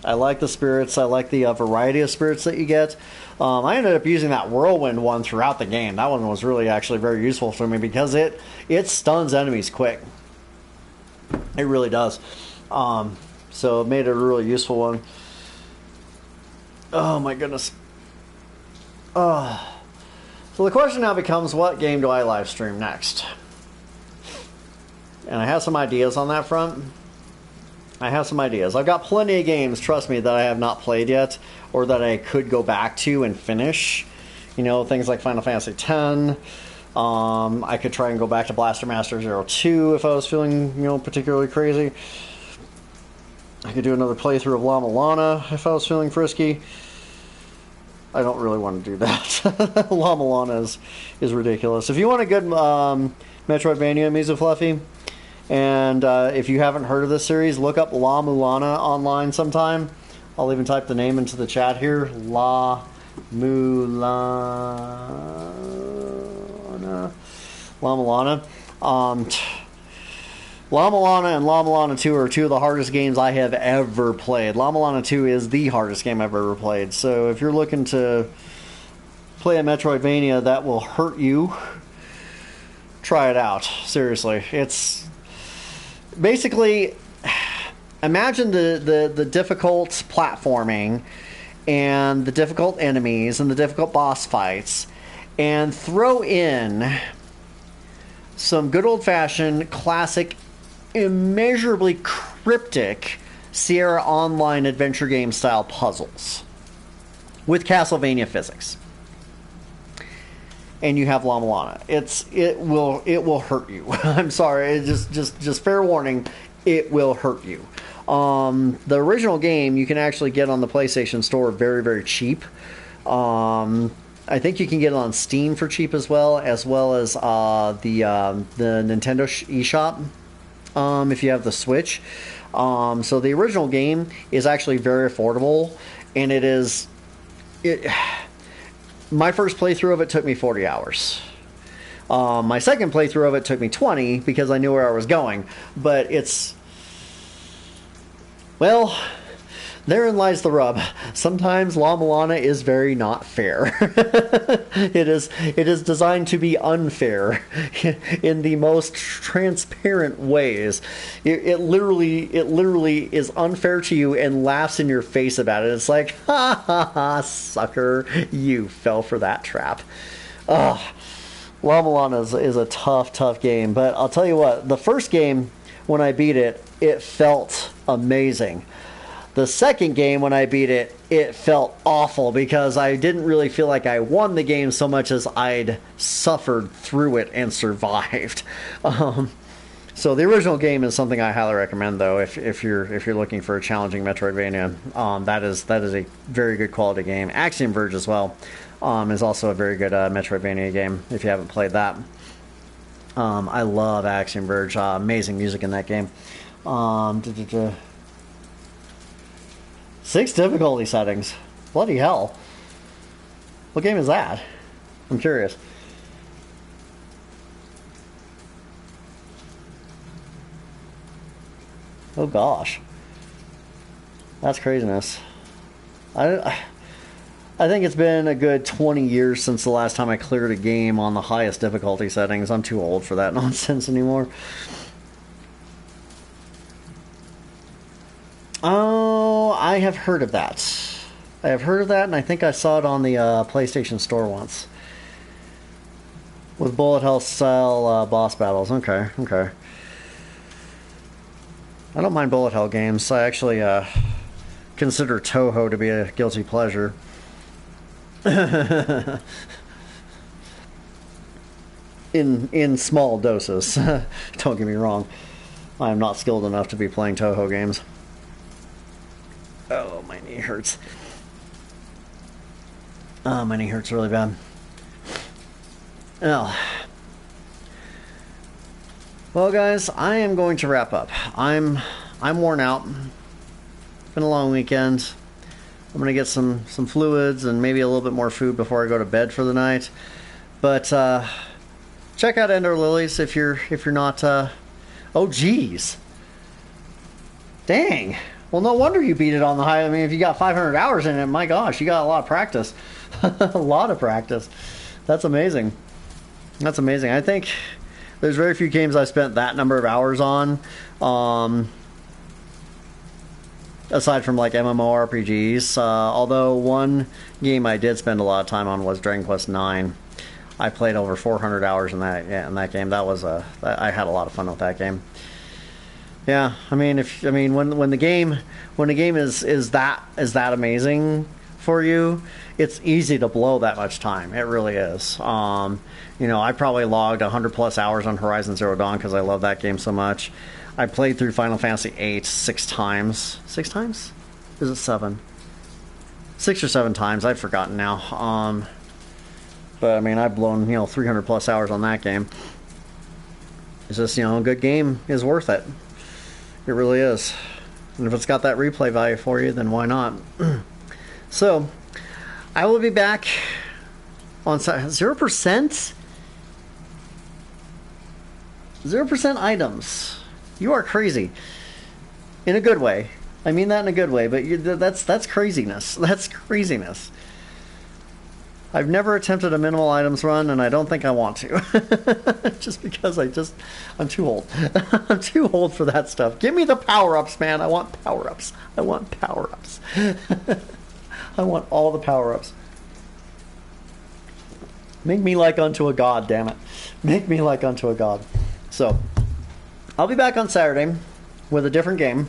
I like the spirits. I like the variety of spirits that you get. I ended up using that whirlwind one throughout the game. That one was really actually very useful for me because it stuns enemies quick. It really does. So it made it a really useful one. Oh my goodness. So the question now becomes, what game do I live stream next? And I have some ideas on that front. I've got plenty of games, trust me, that I have not played yet, or that I could go back to and finish. Things like Final Fantasy X. I could try and go back to Blaster Master 02 if I was feeling, particularly crazy. I could do another playthrough of Llama Lana if I was feeling frisky. I don't really want to do that. Llama Lana is ridiculous. If you want a good Metroidvania, Mizu Fluffy, and if you haven't heard of this series, look up La Mulana online sometime. I'll even type the name into the chat here. La Mulana. La Mulana. La Mulana and La Mulana 2 are two of the hardest games I have ever played. La Mulana 2 is the hardest game I've ever played. So if you're looking to play a Metroidvania that will hurt you, try it out. Seriously. It's basically, imagine the difficult platforming and the difficult enemies and the difficult boss fights, and throw in some good old-fashioned classic, immeasurably cryptic Sierra Online adventure game style puzzles with Castlevania physics, and you have La Mulana. It will hurt you. I'm sorry, just fair warning, it will hurt you. The original game you can actually get on the PlayStation Store very, very cheap. I think you can get it on Steam for cheap as well as the Nintendo eShop if you have the Switch. So the original game is actually very affordable, and my first playthrough of it took me 40 hours. My second playthrough of it took me 20 because I knew where I was going. But well, therein lies the rub. Sometimes La Mulana is very not fair. It is designed to be unfair in the most transparent ways. It literally is unfair to you and laughs in your face about it. It's like, ha ha ha, sucker, you fell for that trap. La Mulana is a tough game. But I'll tell you what, the first game, when I beat it, it felt amazing. The second game, when I beat it, it felt awful because I didn't really feel like I won the game so much as I'd suffered through it and survived. So the original game is something I highly recommend, though, if you're looking for a challenging Metroidvania. That is a very good quality game. Axiom Verge as well is also a very good Metroidvania game if you haven't played that. I love Axiom Verge. Amazing music in that game. 6 difficulty settings. Bloody hell. What game is that? I'm curious. Oh gosh. That's craziness. I think it's been a good 20 years since the last time I cleared a game on the highest difficulty settings. I'm too old for that nonsense anymore. Oh, I have heard of that. And I think I saw it on the PlayStation Store once. With bullet hell style boss battles. Okay. I don't mind bullet hell games. I actually consider Toho to be a guilty pleasure. in small doses. Don't get me wrong. I am not skilled enough to be playing Toho games. Oh, my knee hurts. Oh, my knee hurts really bad. Oh. Well, guys, I am going to wrap up. I'm worn out. It's been a long weekend. I'm gonna get some fluids and maybe a little bit more food before I go to bed for the night. But check out Ender Lilies if you're not. Oh, geez. Dang. Well, no wonder you beat it on the high. I mean, if you got 500 hours in it, my gosh, you got a lot of practice. A lot of practice. That's amazing. That's amazing. I think there's very few games I spent that number of hours on. Aside from like MMORPGs. Although one game I did spend a lot of time on was Dragon Quest IX. I played over 400 hours in that game. That was I had a lot of fun with that game. Yeah, I mean, when the game is that amazing for you, it's easy to blow that much time. It really is. I probably logged 100 plus hours on Horizon Zero Dawn because I love that game so much. I played through Final Fantasy VIII 6 times. 6 times? Is it 7? 6 or 7 times. I've forgotten now. But I mean, I've blown 300 plus hours on that game. It's just a good game is worth it. It really is. And if it's got that replay value for you, then why not? So, I will be back on 0%. 0% items. You are crazy. In a good way. I mean that in a good way, but that's craziness. That's craziness. I've never attempted a minimal items run, and I don't think I want to. Just because I'm too old. I'm too old for that stuff. Give me the power-ups, man. I want power-ups. I want power-ups. I want all the power-ups. Make me like unto a god, damn it. Make me like unto a god. So, I'll be back on Saturday with a different game.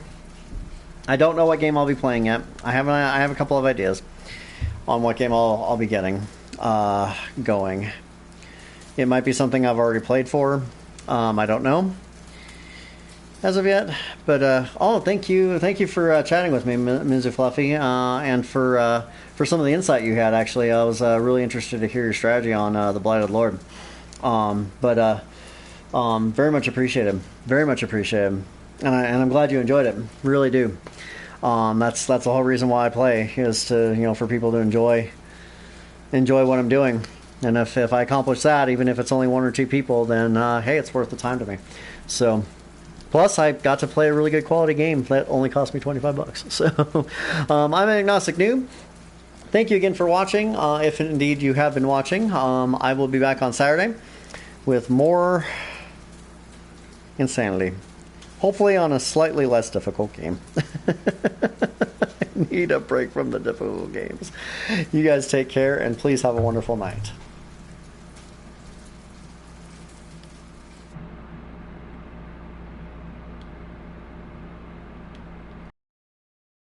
I don't know what game I'll be playing yet. I have a couple of ideas on what game I'll be getting going. It might be something I've already played for. I don't know as of yet. But thank you for chatting with me, Mizu Fluffy, and for some of the insight you had. Actually, I was really interested to hear your strategy on the Blighted Lord. Very much appreciated. Very much appreciated. And I'm glad you enjoyed it. Really do. That's the whole reason why I play, is to for people to enjoy what I'm doing. And if I accomplish that, even if it's only 1 or 2 people, then hey, it's worth the time to me. So, plus I got to play a really good quality game that only cost me $25. So, I'm an agnostic noob. Thank you again for watching. If indeed you have been watching, I will be back on Saturday with more insanity. Hopefully on a slightly less difficult game. I need a break from the difficult games. You guys take care, and please have a wonderful night.